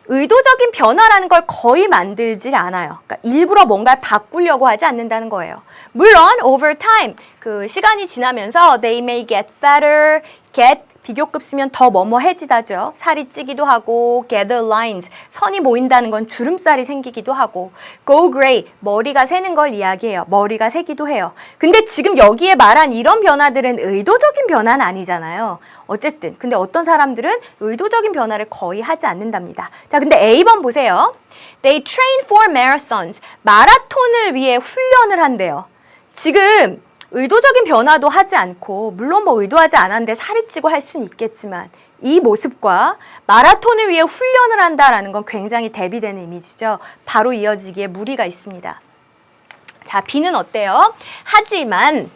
의도적인 변화라는 걸 거의 만들질 않아요. 그러니까 일부러 뭔가를 바꾸려고 하지 않는다는 거예요. 물론 over time, 그 시간이 지나면서 they may get fatter, get 비교급 쓰면 더 뭐뭐해지다죠. 살이 찌기도 하고 gather lines, 선이 모인다는 건 주름살이 생기기도 하고 go gray, 머리가 새는 걸 이야기해요. 머리가 새기도 해요. 근데 지금 여기에 말한 이런 변화들은 의도적인 변화는 아니잖아요. 어쨌든 근데 어떤 사람들은 의도적인 변화를 거의 하지 않는답니다. 자, 근데 A번 보세요. They train for marathons. 마라톤을 위해 훈련을 한대요. 지금 의도적인 변화도 하지 않고 물론 뭐 의도하지 않았는데 살이 찌고 할 수는 있겠지만 이 모습과 마라톤을 위해 훈련을 한다라는 건 굉장히 대비되는 이미지죠. 바로 이어지기에 무리가 있습니다. 자, B는 어때요? 하지만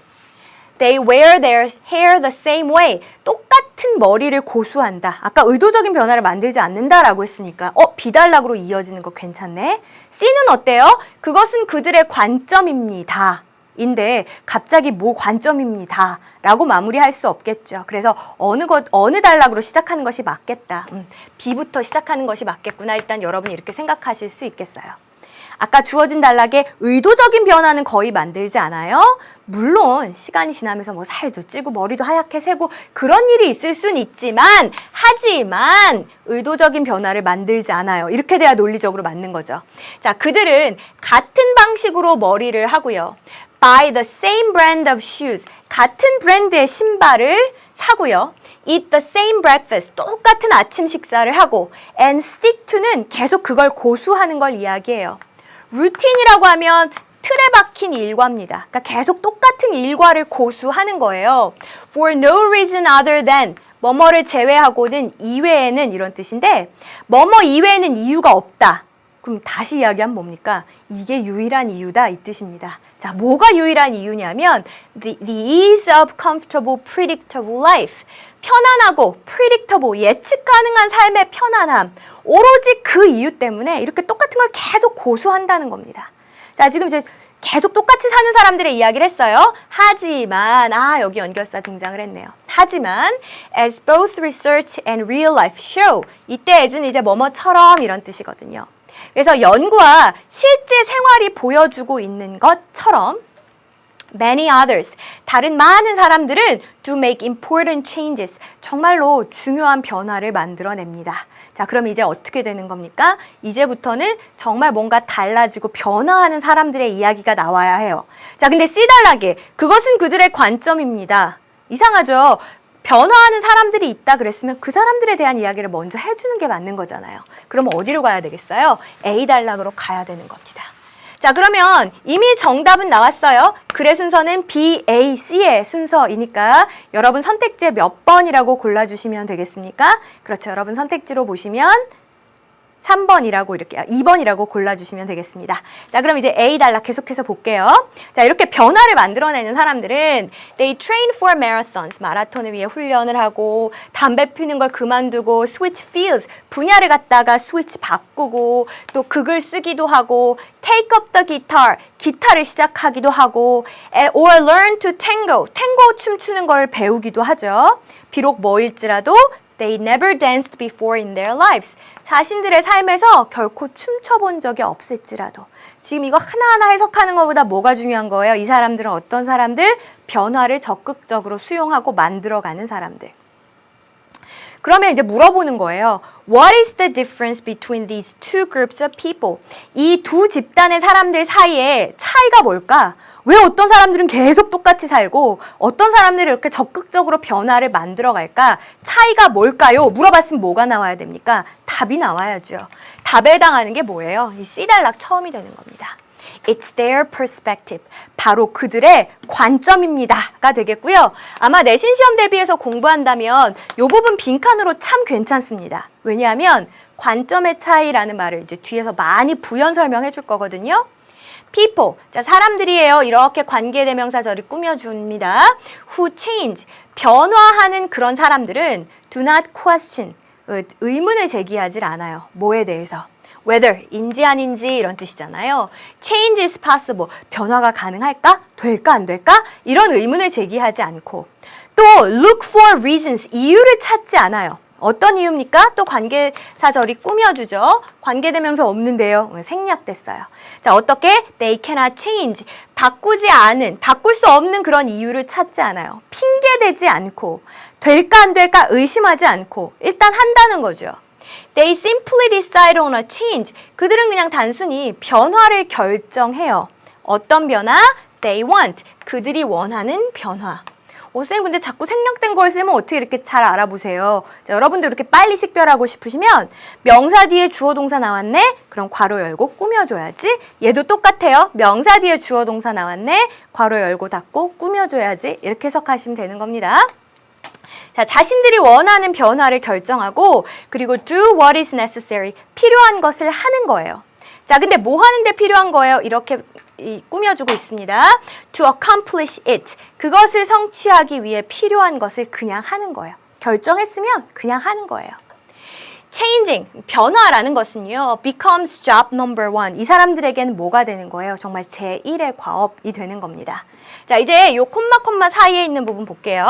They wear their hair the same way. 똑같은 머리를 고수한다. 아까 의도적인 변화를 만들지 않는다라고 했으니까 비단락으로 이어지는 거 괜찮네. C는 어때요? 그것은 그들의 관점입니다. 인데 갑자기 뭐 관점입니다 라고 마무리할 수 없겠죠. 그래서 어느 단락으로 시작하는 것이 맞겠다. B부터 시작하는 것이 맞겠구나. 일단 여러분이 이렇게 생각하실 수 있겠어요. 아까 주어진 단락에 의도적인 변화는 거의 만들지 않아요. 물론 시간이 지나면서 뭐 살도 찌고 머리도 하얗게 새고 그런 일이 있을 순 있지만 하지만 의도적인 변화를 만들지 않아요. 이렇게 돼야 논리적으로 맞는 거죠. 자, 그들은 같은 방식으로 머리를 하고요. Buy the same brand of shoes. 같은 브랜드의 신발을 사고요. Eat the same breakfast. 똑같은 아침 식사를 하고 and stick to는 계속 그걸 고수하는 걸 이야기해요. 루틴이라고 하면 틀에 박힌 일과입니다. 그러니까 계속 똑같은 일과를 고수하는 거예요. For no reason other than 뭐뭐를 제외하고는 이외에는 이런 뜻인데 뭐뭐 이외에는 이유가 없다. 그럼 다시 이야기하면 뭡니까? 이게 유일한 이유다 이 뜻입니다. 자, 뭐가 유일한 이유냐면 the ease of comfortable, predictable life. 편안하고 predictable, 예측 가능한 삶의 편안함. 오로지 그 이유 때문에 이렇게 똑같은 걸 계속 고수한다는 겁니다. 자, 지금 이제 계속 똑같이 사는 사람들의 이야기를 했어요. 하지만, 여기 연결사 등장을 했네요. 하지만, as both research and real life show. 이때 as는 이제 뭐뭐처럼 이런 뜻이거든요. 그래서 연구와 실제 생활이 보여주고 있는 것처럼 many others, 다른 많은 사람들은 do make important changes, 정말로 중요한 변화를 만들어냅니다. 자, 그럼 이제 어떻게 되는 겁니까? 이제부터는 정말 뭔가 달라지고 변화하는 사람들의 이야기가 나와야 해요. 자, 근데 C단락에 그것은 그들의 관점입니다. 이상하죠? 변화하는 사람들이 있다 그랬으면 그 사람들에 대한 이야기를 먼저 해주는 게 맞는 거잖아요. 그럼 어디로 가야 되겠어요? A단락으로 가야 되는 겁니다. 자, 그러면 이미 정답은 나왔어요. 글의 순서는 B, A, C의 순서이니까 여러분 선택지에 몇 번이라고 골라주시면 되겠습니까? 그렇죠. 여러분 선택지로 보시면 3번이라고 이렇게 2번이라고 골라주시면 되겠습니다. 자, 그럼 이제 A 단락 계속해서 볼게요. 자, 이렇게 변화를 만들어내는 사람들은 they train for marathons, 마라톤을 위해 훈련을 하고 담배 피우는 걸 그만두고 switch fields, 분야를 갖다가 switch 바꾸고 또 극을 쓰기도 하고 take up the guitar, 기타를 시작하기도 하고 or learn to tango, 탱고 춤추는 걸 배우기도 하죠. 비록 뭐일지라도 they never danced before in their lives. 자신들의 삶에서 결코 춤춰본 적이 없을지라도. 지금 이거 하나하나 해석하는 것보다 뭐가 중요한 거예요? 이 사람들은 어떤 사람들? 변화를 적극적으로 수용하고 만들어가는 사람들. 그러면 이제 물어보는 거예요. What is the difference between these two groups of people? 이 두 집단의 사람들 사이에 차이가 뭘까? 왜 어떤 사람들은 계속 똑같이 살고 어떤 사람들은 이렇게 적극적으로 변화를 만들어갈까? 차이가 뭘까요? 물어봤으면 뭐가 나와야 됩니까? 답이 나와야죠. 답에 해당하는 게 뭐예요? 이 C단락 처음이 되는 겁니다. It's their perspective. 바로 그들의 관점입니다가 되겠고요. 아마 내신 시험 대비해서 공부한다면 이 부분 빈칸으로 참 괜찮습니다. 왜냐하면 관점의 차이라는 말을 이제 뒤에서 많이 부연 설명해 줄 거거든요. people, 자, 사람들이에요. 이렇게 관계대명사절이 꾸며줍니다. who change, 변화하는 그런 사람들은 do not question, 의문을 제기하지 않아요. 뭐에 대해서? whether, 인지 아닌지 이런 뜻이잖아요. change is possible, 변화가 가능할까? 될까 안 될까? 이런 의문을 제기하지 않고 또 look for reasons, 이유를 찾지 않아요. 어떤 이유입니까? 또 관계사절이 꾸며주죠. 관계대명사 없는데요. 생략됐어요. 자, 어떻게? They cannot change. 바꿀 수 없는 그런 이유를 찾지 않아요. 핑계대지 않고, 될까 안 될까 의심하지 않고, 일단 한다는 거죠. They simply decide on a change. 그들은 그냥 단순히 변화를 결정해요. 어떤 변화? They want. 그들이 원하는 변화. 선생님 근데 자꾸 생략된 걸 쓰면 어떻게 이렇게 잘 알아보세요? 자, 여러분들 이렇게 빨리 식별하고 싶으시면 명사 뒤에 주어 동사 나왔네? 그럼 괄호 열고 꾸며줘야지. 얘도 똑같아요. 명사 뒤에 주어 동사 나왔네? 괄호 열고 닫고 꾸며줘야지. 이렇게 해석하시면 되는 겁니다. 자, 자신들이 원하는 변화를 결정하고 그리고 do what is necessary. 필요한 것을 하는 거예요. 자, 근데 뭐 하는데 필요한 거예요? 이렇게 꾸며주고 있습니다. To accomplish it. 그것을 성취하기 위해 필요한 것을 그냥 하는 거예요. 결정했으면 그냥 하는 거예요. Changing, 변화라는 것은요. becomes job number one. 이 사람들에게는 뭐가 되는 거예요? 정말 제1의 과업이 되는 겁니다. 자, 이제 요 콤마 사이에 있는 부분 볼게요.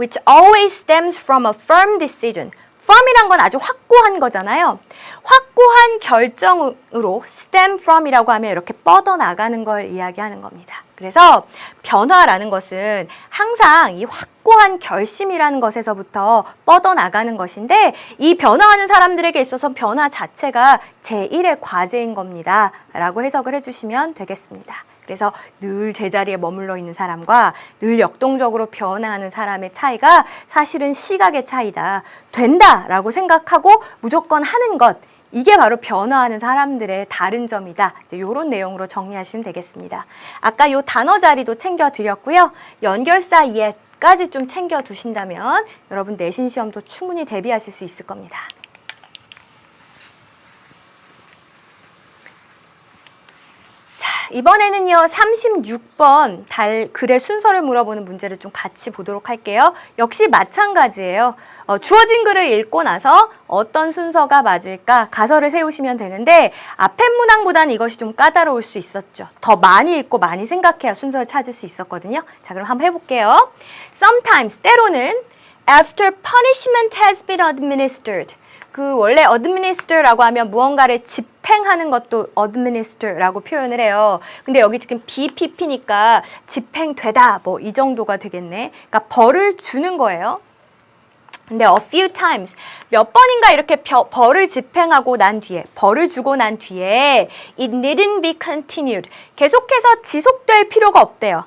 Which always stems from a firm decision. firm이란 건 아주 확고한 거잖아요. 확고한 결정으로 stem from이라고 하면 이렇게 뻗어나가는 걸 이야기하는 겁니다. 그래서 변화라는 것은 항상 이 확고한 결심이라는 것에서부터 뻗어나가는 것인데 이 변화하는 사람들에게 있어서 변화 자체가 제1의 과제인 겁니다. 라고 해석을 해주시면 되겠습니다. 그래서 늘 제자리에 머물러 있는 사람과 늘 역동적으로 변화하는 사람의 차이가 사실은 시각의 차이다. 된다라고 생각하고 무조건 하는 것. 이게 바로 변화하는 사람들의 다른 점이다. 이제 이런 내용으로 정리하시면 되겠습니다. 아까 요 단어 자리도 챙겨드렸고요. 연결사 예까지 좀 챙겨두신다면 여러분 내신 시험도 충분히 대비하실 수 있을 겁니다. 이번에는요 36번 글의 순서를 물어보는 문제를 좀 같이 보도록 할게요. 역시 마찬가지예요. 주어진 글을 읽고 나서 어떤 순서가 맞을까 가설을 세우시면 되는데 앞에 문항보다는 이것이 좀 까다로울 수 있었죠. 더 많이 읽고 많이 생각해야 순서를 찾을 수 있었거든요. 자, 그럼 한번 해볼게요. Sometimes, 때로는 after punishment has been administered. 원래 administer라고 하면 무언가를 집행하는 것도 administer라고 표현을 해요. 근데 여기 지금 BPP니까 집행되다 뭐 이 정도가 되겠네. 그러니까 벌을 주는 거예요. 근데 a few times 몇 번인가 이렇게 벌을 집행하고 난 뒤에 벌을 주고 난 뒤에 it needn't be continued. 계속해서 지속될 필요가 없대요.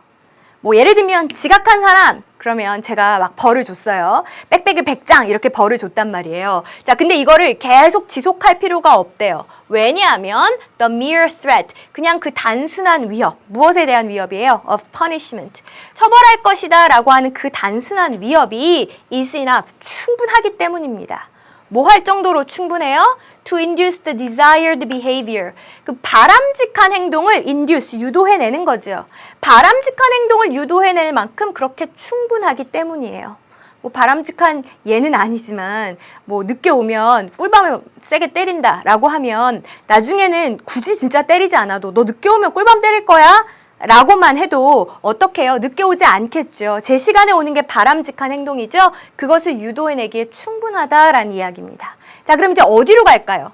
뭐 예를 들면 지각한 사람 그러면 제가 막 벌을 줬어요. 빽빽이 100장 이렇게 벌을 줬단 말이에요. 자, 근데 이거를 계속 지속할 필요가 없대요. 왜냐하면 the mere threat, 그냥 그 단순한 위협, 무엇에 대한 위협이에요? of punishment, 처벌할 것이다 라고 하는 그 단순한 위협이 is enough, 충분하기 때문입니다. 뭐 할 정도로 충분해요? To induce the desired behavior. 그 바람직한 행동을 induce, 유도해내는 거죠. 바람직한 행동을 유도해낼 만큼 그렇게 충분하기 때문이에요. 뭐 바람직한 예는 아니지만 뭐 늦게 오면 꿀밤을 세게 때린다라고 하면 나중에는 굳이 진짜 때리지 않아도 너 늦게 오면 꿀밤 때릴 거야? 라고만 해도 어떻게 해요? 늦게 오지 않겠죠. 제 시간에 오는 게 바람직한 행동이죠. 그것을 유도해내기에 충분하다라는 이야기입니다. 자, 그럼 이제 어디로 갈까요?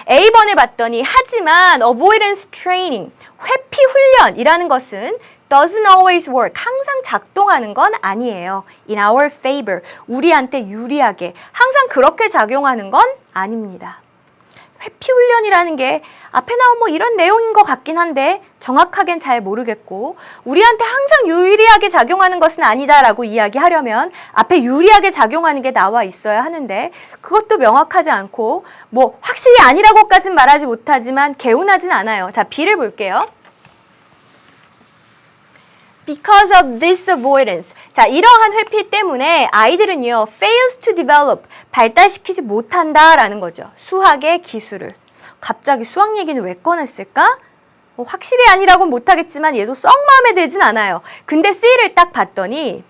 A번에 봤더니 하지만 avoidance training, 회피 훈련이라는 것은 doesn't always work, 항상 작동하는 건 아니에요. In our favor, 우리한테 유리하게 항상 그렇게 작용하는 건 아닙니다. 회피 훈련이라는 게 앞에 나온 뭐 이런 내용인 것 같긴 한데 정확하게는 잘 모르겠고 우리한테 항상 유리하게 작용하는 것은 아니다라고 이야기하려면 앞에 유리하게 작용하는 게 나와 있어야 하는데 그것도 명확하지 않고 뭐 확실히 아니라고까지는 말하지 못하지만 개운하진 않아요. 자, B를 볼게요. Because of this avoidance. 자, 이러한 회피 때문에 아이들은요, fails to develop, 발달시키지 못한다라는 거죠. 수학의 기술을. 갑자기 수학 얘기는 왜 꺼냈을까? 뭐 확실히 아니라고는 못하겠지만 얘도 썩 마음에 들진 않아요. 근데 C를 딱 봤더니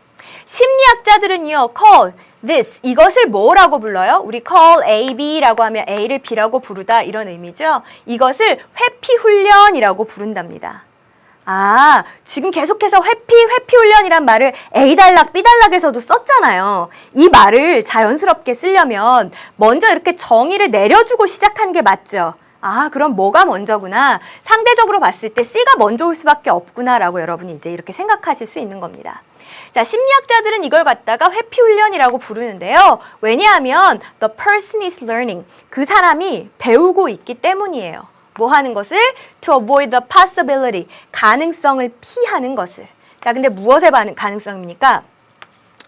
심리학자들은요, call this, 이것을 뭐라고 불러요? 우리 call A, B라고 하면 A를 B라고 부르다 이런 의미죠. 이것을 회피 훈련이라고 부른답니다. 아, 지금 계속해서 회피 훈련이란 말을 A단락, B단락에서도 썼잖아요. 이 말을 자연스럽게 쓰려면 먼저 이렇게 정의를 내려주고 시작하는 게 맞죠. 아, 그럼 뭐가 먼저구나. 상대적으로 봤을 때 C가 먼저 올 수밖에 없구나라고 여러분이 이제 이렇게 생각하실 수 있는 겁니다. 자, 심리학자들은 이걸 갖다가 회피 훈련이라고 부르는데요. 왜냐하면 the person is learning. 그 사람이 배우고 있기 때문이에요. 뭐 하는 것을? To avoid the possibility. 가능성을 피하는 것을. 자, 근데 무엇의 가능성입니까?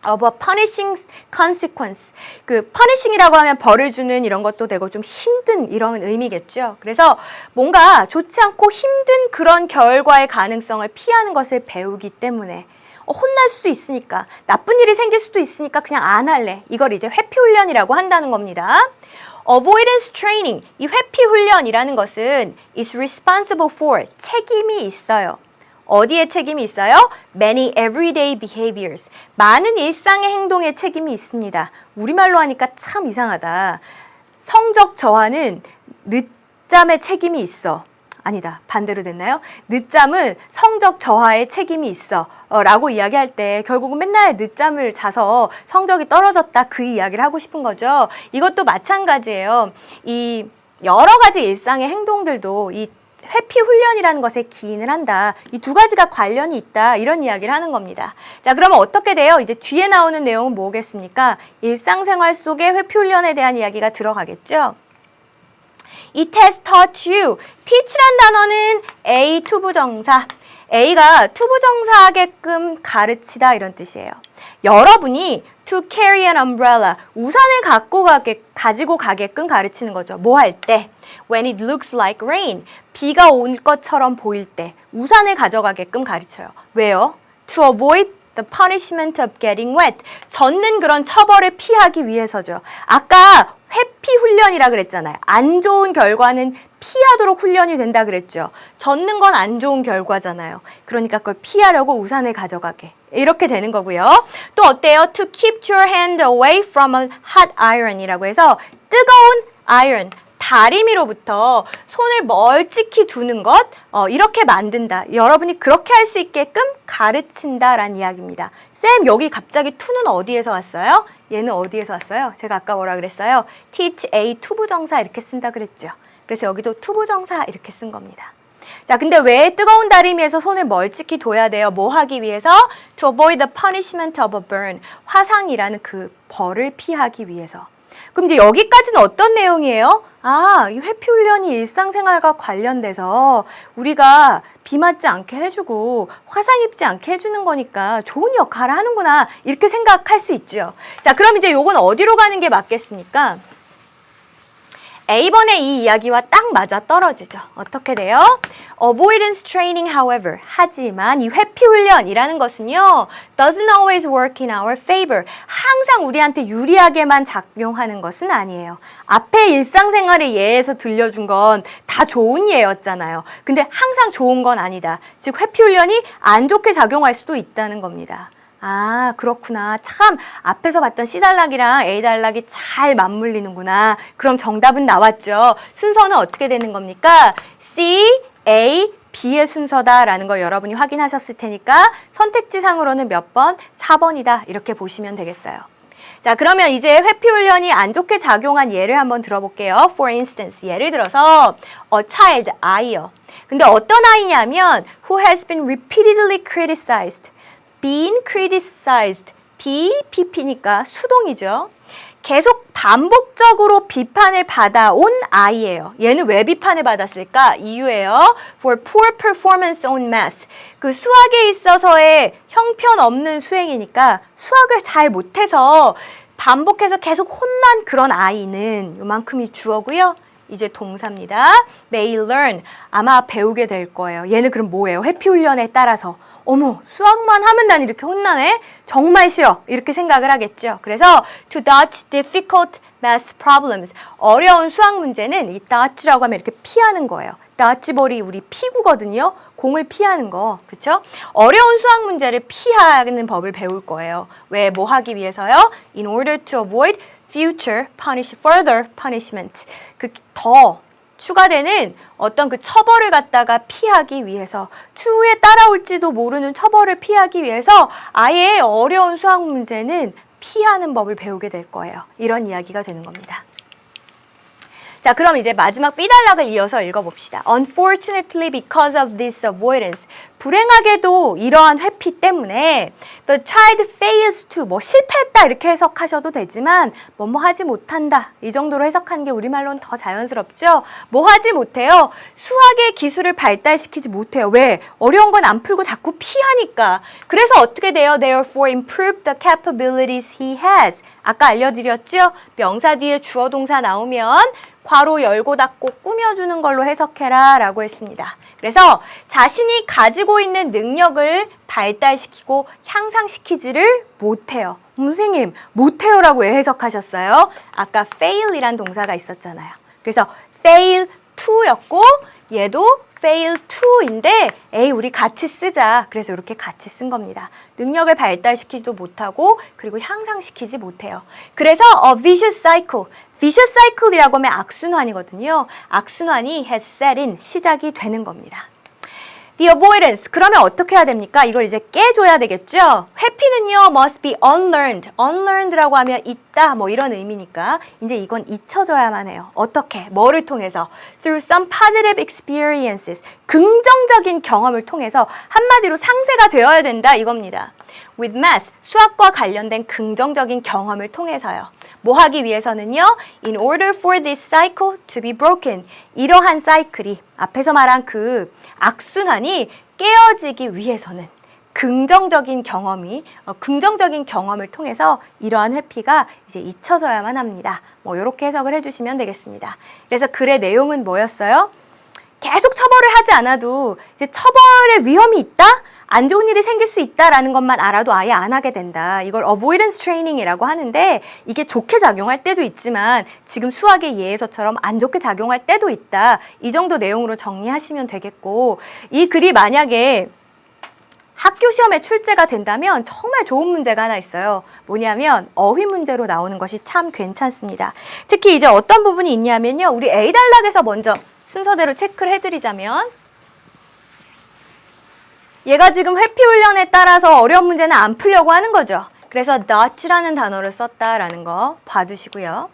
of a punishing consequence. 그 punishing이라고 하면 벌을 주는 이런 것도 되고 좀 힘든 이런 의미겠죠. 그래서 뭔가 좋지 않고 힘든 그런 결과의 가능성을 피하는 것을 배우기 때문에 혼날 수도 있으니까, 나쁜 일이 생길 수도 있으니까 그냥 안 할래. 이걸 이제 회피 훈련이라고 한다는 겁니다. Avoidance training, 이 회피 훈련이라는 것은 is responsible for, 책임이 있어요. 어디에 책임이 있어요? Many everyday behaviors, 많은 일상의 행동에 책임이 있습니다. 우리말로 하니까 참 이상하다. 성적 저하는 늦잠에 책임이 있어. 아니다. 반대로 됐나요? 늦잠은 성적 저하에 책임이 있어. 라고 이야기할 때 결국은 맨날 늦잠을 자서 성적이 떨어졌다 그 이야기를 하고 싶은 거죠. 이것도 마찬가지예요. 이 여러 가지 일상의 행동들도 이 회피 훈련이라는 것에 기인을 한다. 이 두 가지가 관련이 있다. 이런 이야기를 하는 겁니다. 자, 그러면 어떻게 돼요? 이제 뒤에 나오는 내용은 뭐겠습니까? 일상생활 속에 회피 훈련에 대한 이야기가 들어가겠죠. It has taught you. teach란 단어는 A 투부정사. A가 투부정사 하게끔 가르치다 이런 뜻이에요. 여러분이 to carry an umbrella. 우산을 가지고 가게끔 가르치는 거죠. 뭐 할 때? When it looks like rain. 비가 올 것처럼 보일 때 우산을 가져가게끔 가르쳐요. 왜요? To avoid the punishment of getting wet. 젖는 그런 처벌을 피하기 위해서죠. 아까 회피 훈련이라 그랬잖아요. 안 좋은 결과는 피하도록 훈련이 된다 그랬죠. 젖는 건 안 좋은 결과잖아요. 그러니까 그걸 피하려고 우산을 가져가게. 이렇게 되는 거고요. 또 어때요? To keep your hand away from a hot iron이라고 해서 뜨거운 iron, 다리미로부터 손을 멀찍이 두는 것, 이렇게 만든다. 여러분이 그렇게 할 수 있게끔 가르친다라는 이야기입니다. 쌤, 여기 갑자기 to는 어디에서 왔어요? 얘는 어디에서 왔어요? 제가 아까 뭐라 그랬어요? teach a 투부정사 이렇게 쓴다 그랬죠. 그래서 여기도 투부정사 이렇게 쓴 겁니다. 자, 근데 왜 뜨거운 다리미에서 손을 멀찍이 둬야 돼요? 뭐 하기 위해서? To avoid the punishment of a burn. 화상이라는 그 벌을 피하기 위해서. 그럼 이제 여기까지는 어떤 내용이에요? 아, 이 회피 훈련이 일상생활과 관련돼서 우리가 비 맞지 않게 해주고 화상 입지 않게 해주는 거니까 좋은 역할을 하는구나 이렇게 생각할 수 있죠. 자, 그럼 이제 요건 어디로 가는 게 맞겠습니까? A번의 이 이야기와 딱 맞아 떨어지죠. 어떻게 돼요? Avoidance training, however, 하지만 이 회피 훈련이라는 것은요, doesn't always work in our favor. 항상 우리한테 유리하게만 작용하는 것은 아니에요. 앞에 일상생활의 예에서 들려준 건 다 좋은 예였잖아요. 근데 항상 좋은 건 아니다. 즉 회피 훈련이 안 좋게 작용할 수도 있다는 겁니다. 아, 그렇구나. 참 앞에서 봤던 C단락이랑 A단락이 잘 맞물리는구나. 그럼 정답은 나왔죠. 순서는 어떻게 되는 겁니까? C, A, B의 순서다라는 걸 여러분이 확인하셨을 테니까 선택지상으로는 몇 번? 4번이다. 이렇게 보시면 되겠어요. 자, 그러면 이제 회피 훈련이 안 좋게 작용한 예를 한번 들어볼게요. For instance, 예를 들어서 a child, 아이요. 근데 어떤 아이냐면 who has been repeatedly criticized. been criticized. PP니까 수동이죠. 계속 반복적으로 비판을 받아온 아이예요. 얘는 왜 비판을 받았을까? 이유예요. For poor performance on math. 그 수학에 있어서의 형편없는 수행이니까 수학을 잘 못해서 반복해서 계속 혼난 그런 아이는 요만큼이 주어고요. 이제 동사입니다. May learn. 아마 배우게 될 거예요. 얘는 그럼 뭐예요? 회피 훈련에 따라서 어머, 수학만 하면 난 이렇게 혼나네? 정말 싫어. 이렇게 생각을 하겠죠. 그래서 to dodge difficult math problems. 어려운 수학 문제는 이 dodge라고 하면 이렇게 피하는 거예요. dodge볼이 우리 피구거든요. 공을 피하는 거. 그쵸? 어려운 수학 문제를 피하는 법을 배울 거예요. 왜? 뭐 하기 위해서요? In order to avoid further punishment. 그 더 추가되는 어떤 그 처벌을 갖다가 피하기 위해서, 추후에 따라올지도 모르는 처벌을 피하기 위해서 아예 어려운 수학 문제는 피하는 법을 배우게 될 거예요. 이런 이야기가 되는 겁니다. 자, 그럼 이제 마지막 B단락을 이어서 읽어봅시다. Unfortunately, because of this avoidance. 불행하게도 이러한 회피 때문에 the child fails to, 실패했다 이렇게 해석하셔도 되지만 뭐뭐 하지 못한다. 이 정도로 해석하는 게 우리말로는 더 자연스럽죠? 뭐 하지 못해요? 수학의 기술을 발달시키지 못해요. 왜? 어려운 건 안 풀고 자꾸 피하니까. 그래서 어떻게 돼요? Therefore, improve the capabilities he has. 아까 알려드렸죠? 명사 뒤에 주어 동사 나오면 괄호 열고 닫고 꾸며주는 걸로 해석해라 라고 했습니다. 그래서 자신이 가지고 있는 능력을 발달시키고 향상시키지를 못해요. 선생님, 못해요라고 왜 해석하셨어요? 아까 fail이란 동사가 있었잖아요. 그래서 fail to였고 얘도 fail to인데 에이 우리 같이 쓰자. 그래서 이렇게 같이 쓴 겁니다. 능력을 발달시키지도 못하고 그리고 향상시키지 못해요. 그래서 vicious cycle. vicious cycle이라고 하면 악순환이거든요. 악순환이 has set in, 시작이 되는 겁니다. The avoidance. 그러면 어떻게 해야 됩니까? 이걸 이제 깨줘야 되겠죠? 회피는요, must be unlearned. unlearned라고 하면 있다, 이런 의미니까 이제 이건 잊혀져야만 해요. 어떻게? 뭐를 통해서? Through some positive experiences. 긍정적인 경험을 통해서 한마디로 상세가 되어야 된다 이겁니다. With math. 수학과 관련된 긍정적인 경험을 통해서요. 뭐 하기 위해서는요? In order for this cycle to be broken. 이러한 사이클이 앞에서 말한 그 악순환이 깨어지기 위해서는 긍정적인 경험을 통해서 이러한 회피가 이제 잊혀져야만 합니다. 이렇게 해석을 해주시면 되겠습니다. 그래서 글의 내용은 뭐였어요? 계속 처벌을 하지 않아도 이제 처벌의 위험이 있다? 안 좋은 일이 생길 수 있다라는 것만 알아도 아예 안 하게 된다. 이걸 avoidance training이라고 하는데 이게 좋게 작용할 때도 있지만 지금 수학의 예에서처럼 안 좋게 작용할 때도 있다. 이 정도 내용으로 정리하시면 되겠고 이 글이 만약에 학교 시험에 출제가 된다면 정말 좋은 문제가 하나 있어요. 뭐냐면 어휘 문제로 나오는 것이 참 괜찮습니다. 특히 이제 어떤 부분이 있냐면요. 우리 A단락에서 먼저 순서대로 체크를 해드리자면 얘가 지금 회피 훈련에 따라서 어려운 문제는 안 풀려고 하는 거죠. 그래서 not라는 단어를 썼다라는 거 봐두시고요.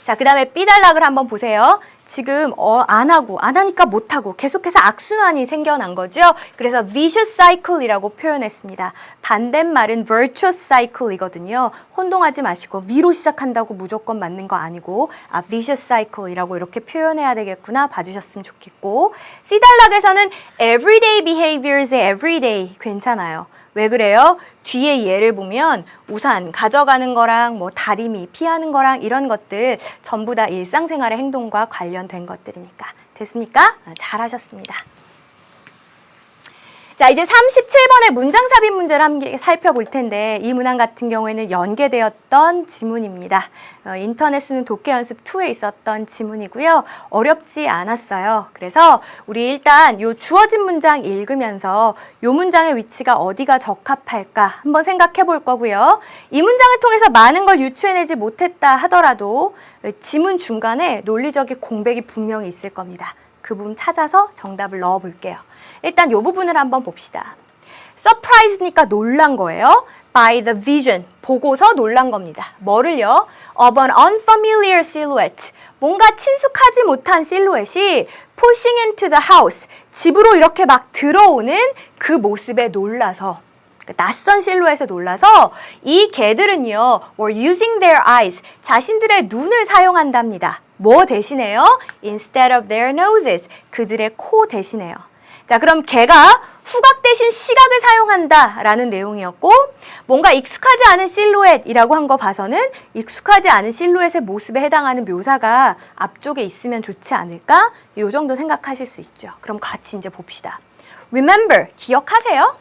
자, 그 다음에 B단락을 한번 보세요. 지금 안 하니까 못하고 계속해서 악순환이 생겨난 거죠. 그래서 vicious cycle이라고 표현했습니다. 반대말은 virtuous cycle이거든요. 혼동하지 마시고 위로 시작한다고 무조건 맞는 거 아니고 vicious cycle이라고 이렇게 표현해야 되겠구나 봐주셨으면 좋겠고 C단락에서는 everyday behaviors의 everyday 괜찮아요. 왜 그래요? 뒤에 예를 보면 우산 가져가는 거랑 다리미 피하는 거랑 이런 것들 전부 다 일상생활의 행동과 관련된 것들이니까. 됐습니까? 잘하셨습니다. 자, 이제 37번의 문장 삽입 문제를 함께 살펴볼 텐데 이 문항 같은 경우에는 연계되었던 지문입니다. 인터넷 수능 독해 연습 2에 있었던 지문이고요. 어렵지 않았어요. 그래서 우리 일단 요 주어진 문장 읽으면서 요 문장의 위치가 어디가 적합할까 한번 생각해 볼 거고요. 이 문장을 통해서 많은 걸 유추해내지 못했다 하더라도 지문 중간에 논리적인 공백이 분명히 있을 겁니다. 그 부분 찾아서 정답을 넣어 볼게요. 일단 이 부분을 한번 봅시다. surprise니까 놀란 거예요. by the vision, 보고서 놀란 겁니다. 뭐를요? of an unfamiliar silhouette, 뭔가 친숙하지 못한 실루엣이 pushing into the house, 집으로 이렇게 막 들어오는 그 모습에 놀라서 낯선 실루엣에 놀라서 이 개들은요, were using their eyes, 자신들의 눈을 사용한답니다. 뭐 대신에요? Instead of their noses, 그들의 코 대신에요. 자, 그럼 개가 후각 대신 시각을 사용한다라는 내용이었고 뭔가 익숙하지 않은 실루엣이라고 한 거 봐서는 익숙하지 않은 실루엣의 모습에 해당하는 묘사가 앞쪽에 있으면 좋지 않을까? 이 정도 생각하실 수 있죠. 그럼 같이 이제 봅시다. Remember, 기억하세요?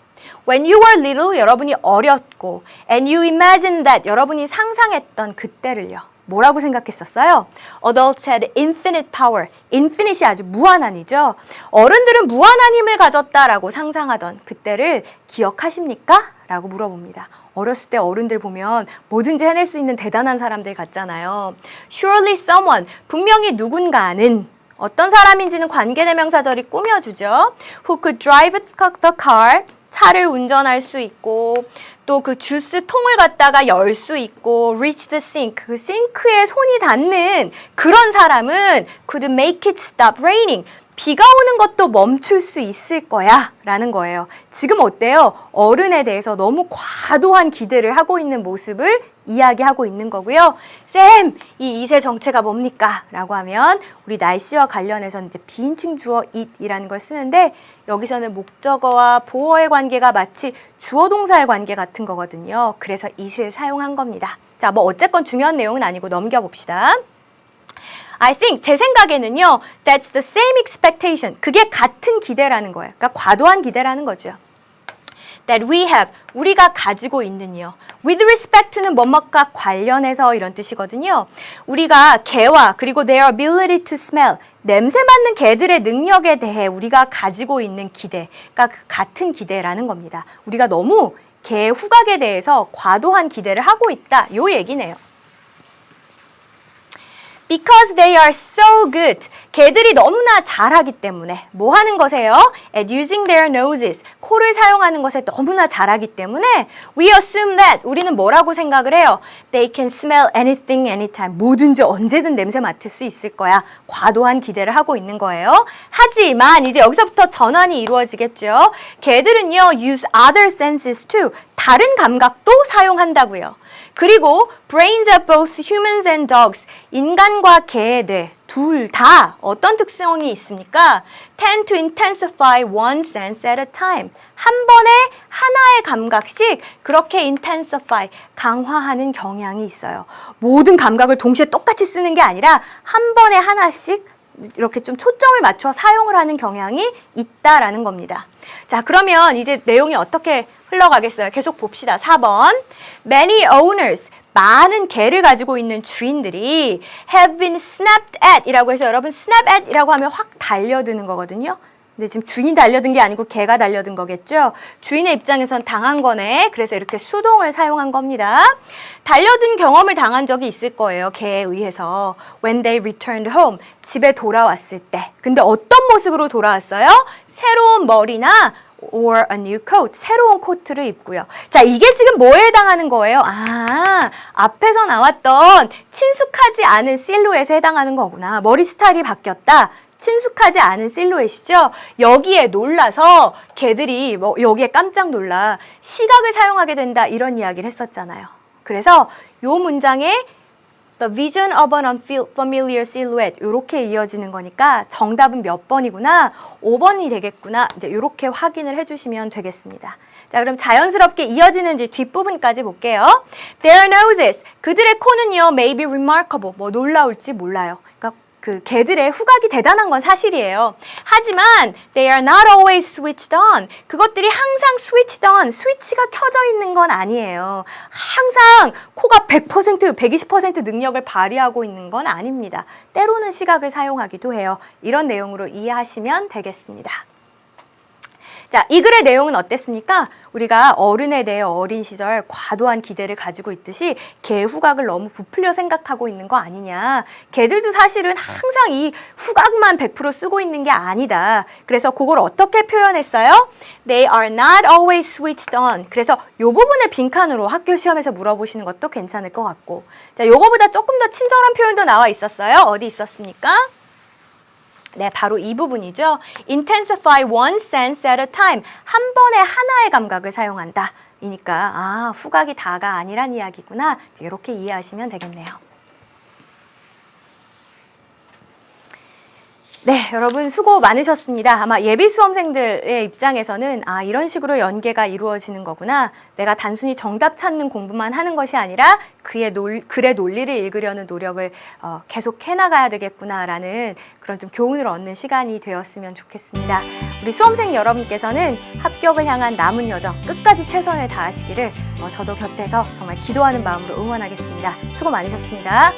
When you were little, 여러분이 어렸고 and you imagined that, 여러분이 상상했던 그때를요. 뭐라고 생각했었어요? Adults had infinite power. infinite이 아주 무한한이죠. 어른들은 무한한 힘을 가졌다라고 상상하던 그때를 기억하십니까? 라고 물어봅니다. 어렸을 때 어른들 보면 뭐든지 해낼 수 있는 대단한 사람들 같잖아요. Surely someone, 분명히 누군가는 어떤 사람인지는 관계대명사절이 꾸며주죠. Who could drive the car, 차를 운전할 수 있고 또 그 주스 통을 갖다가 열 수 있고 reach the sink, 그 싱크에 손이 닿는 그런 사람은 could make it stop raining. 비가 오는 것도 멈출 수 있을 거야 라는 거예요. 지금 어때요? 어른에 대해서 너무 과도한 기대를 하고 있는 모습을 이야기하고 있는 거고요. 쌤, 이 it의 정체가 뭡니까? 라고 하면 우리 날씨와 관련해서는 이제 비인칭 주어 it이라는 걸 쓰는데 여기서는 목적어와 보어의 관계가 마치 주어 동사의 관계 같은 거거든요. 그래서 it을 사용한 겁니다. 자, 뭐 어쨌건 중요한 내용은 아니고 넘겨봅시다. I think, 제 생각에는요, that's the same expectation. 그게 같은 기대라는 거예요. 그러니까 과도한 기대라는 거죠. That we have, 우리가 가지고 있는요. With respect to는 뭐뭐과 관련해서 이런 뜻이거든요. 우리가 개와 그리고 their ability to smell, 냄새 맡는 개들의 능력에 대해 우리가 가지고 있는 기대, 그러니까 그 같은 기대라는 겁니다. 우리가 너무 개 후각에 대해서 과도한 기대를 하고 있다. 요 얘기네요. Because they are so good. 개들이 너무나 잘하기 때문에 뭐 하는 것에요? At using their noses. 코를 사용하는 것에 너무나 잘하기 때문에 we assume that. 우리는 뭐라고 생각을 해요? They can smell anything, anytime. 뭐든지 언제든 냄새 맡을 수 있을 거야. 과도한 기대를 하고 있는 거예요. 하지만 이제 여기서부터 전환이 이루어지겠죠. 개들은요, use other senses too. 다른 감각도 사용한다고요. 그리고 brains of both humans and dogs, 인간과 개들 둘 다 어떤 특성이 있습니까? tend to intensify one sense at a time. 한 번에 하나의 감각씩 그렇게 intensify, 강화하는 경향이 있어요. 모든 감각을 동시에 똑같이 쓰는 게 아니라 한 번에 하나씩 이렇게 좀 초점을 맞춰 사용을 하는 경향이 있다라는 겁니다. 자, 그러면 이제 내용이 어떻게 흘러가겠어요? 계속 봅시다. 4번. Many owners, 많은 개를 가지고 있는 주인들이 have been snapped at 이라고 해서 여러분 snap at 이라고 하면 확 달려드는 거거든요. 근데 지금 주인이 달려든 게 아니고 개가 달려든 거겠죠. 주인의 입장에선 당한 거네. 그래서 이렇게 수동을 사용한 겁니다. 달려든 경험을 당한 적이 있을 거예요. 개에 의해서. When they returned home. 집에 돌아왔을 때. 근데 어떤 모습으로 돌아왔어요? 새로운 머리나 or a new coat. 새로운 코트를 입고요. 자, 이게 지금 뭐에 해당하는 거예요? 아, 앞에서 나왔던 친숙하지 않은 실루엣에 해당하는 거구나. 머리 스타일이 바뀌었다. 친숙하지 않은 실루엣이죠. 여기에 놀라서 개들이 뭐 여기에 깜짝 놀라 시각을 사용하게 된다 이런 이야기를 했었잖아요. 그래서 요 문장에 The vision of an unfamiliar silhouette 이렇게 이어지는 거니까 정답은 몇 번이구나? 5번이 되겠구나. 이제 이렇게 확인을 해주시면 되겠습니다. 자, 그럼 자연스럽게 이어지는 이제 뒷부분까지 볼게요. Their noses, 그들의 코는요, may be remarkable, 뭐 놀라울지 몰라요. 그러니까 그 개들의 후각이 대단한 건 사실이에요. 하지만 they are not always switched on. 그것들이 항상 switched on, 스위치가 켜져 있는 건 아니에요. 항상 코가 100%, 120% 능력을 발휘하고 있는 건 아닙니다. 때로는 시각을 사용하기도 해요. 이런 내용으로 이해하시면 되겠습니다. 자, 이 글의 내용은 어땠습니까? 우리가 어른에 대해 어린 시절 과도한 기대를 가지고 있듯이 개 후각을 너무 부풀려 생각하고 있는 거 아니냐. 개들도 사실은 항상 이 후각만 100% 쓰고 있는 게 아니다. 그래서 그걸 어떻게 표현했어요? They are not always switched on. 그래서 이 부분을 빈칸으로 학교 시험에서 물어보시는 것도 괜찮을 것 같고. 자, 요거보다 조금 더 친절한 표현도 나와 있었어요. 어디 있었습니까? 네, 바로 이 부분이죠. Intensify one sense at a time. 한 번에 하나의 감각을 사용한다. 이니까 아, 후각이 다가 아니란 이야기구나. 이렇게 이해하시면 되겠네요. 네, 여러분 수고 많으셨습니다. 아마 예비 수험생들의 입장에서는 이런 식으로 연계가 이루어지는 거구나. 내가 단순히 정답 찾는 공부만 하는 것이 아니라 글의 논리를 읽으려는 노력을 계속 해나가야 되겠구나라는 그런 좀 교훈을 얻는 시간이 되었으면 좋겠습니다. 우리 수험생 여러분께서는 합격을 향한 남은 여정 끝까지 최선을 다하시기를 저도 곁에서 정말 기도하는 마음으로 응원하겠습니다. 수고 많으셨습니다.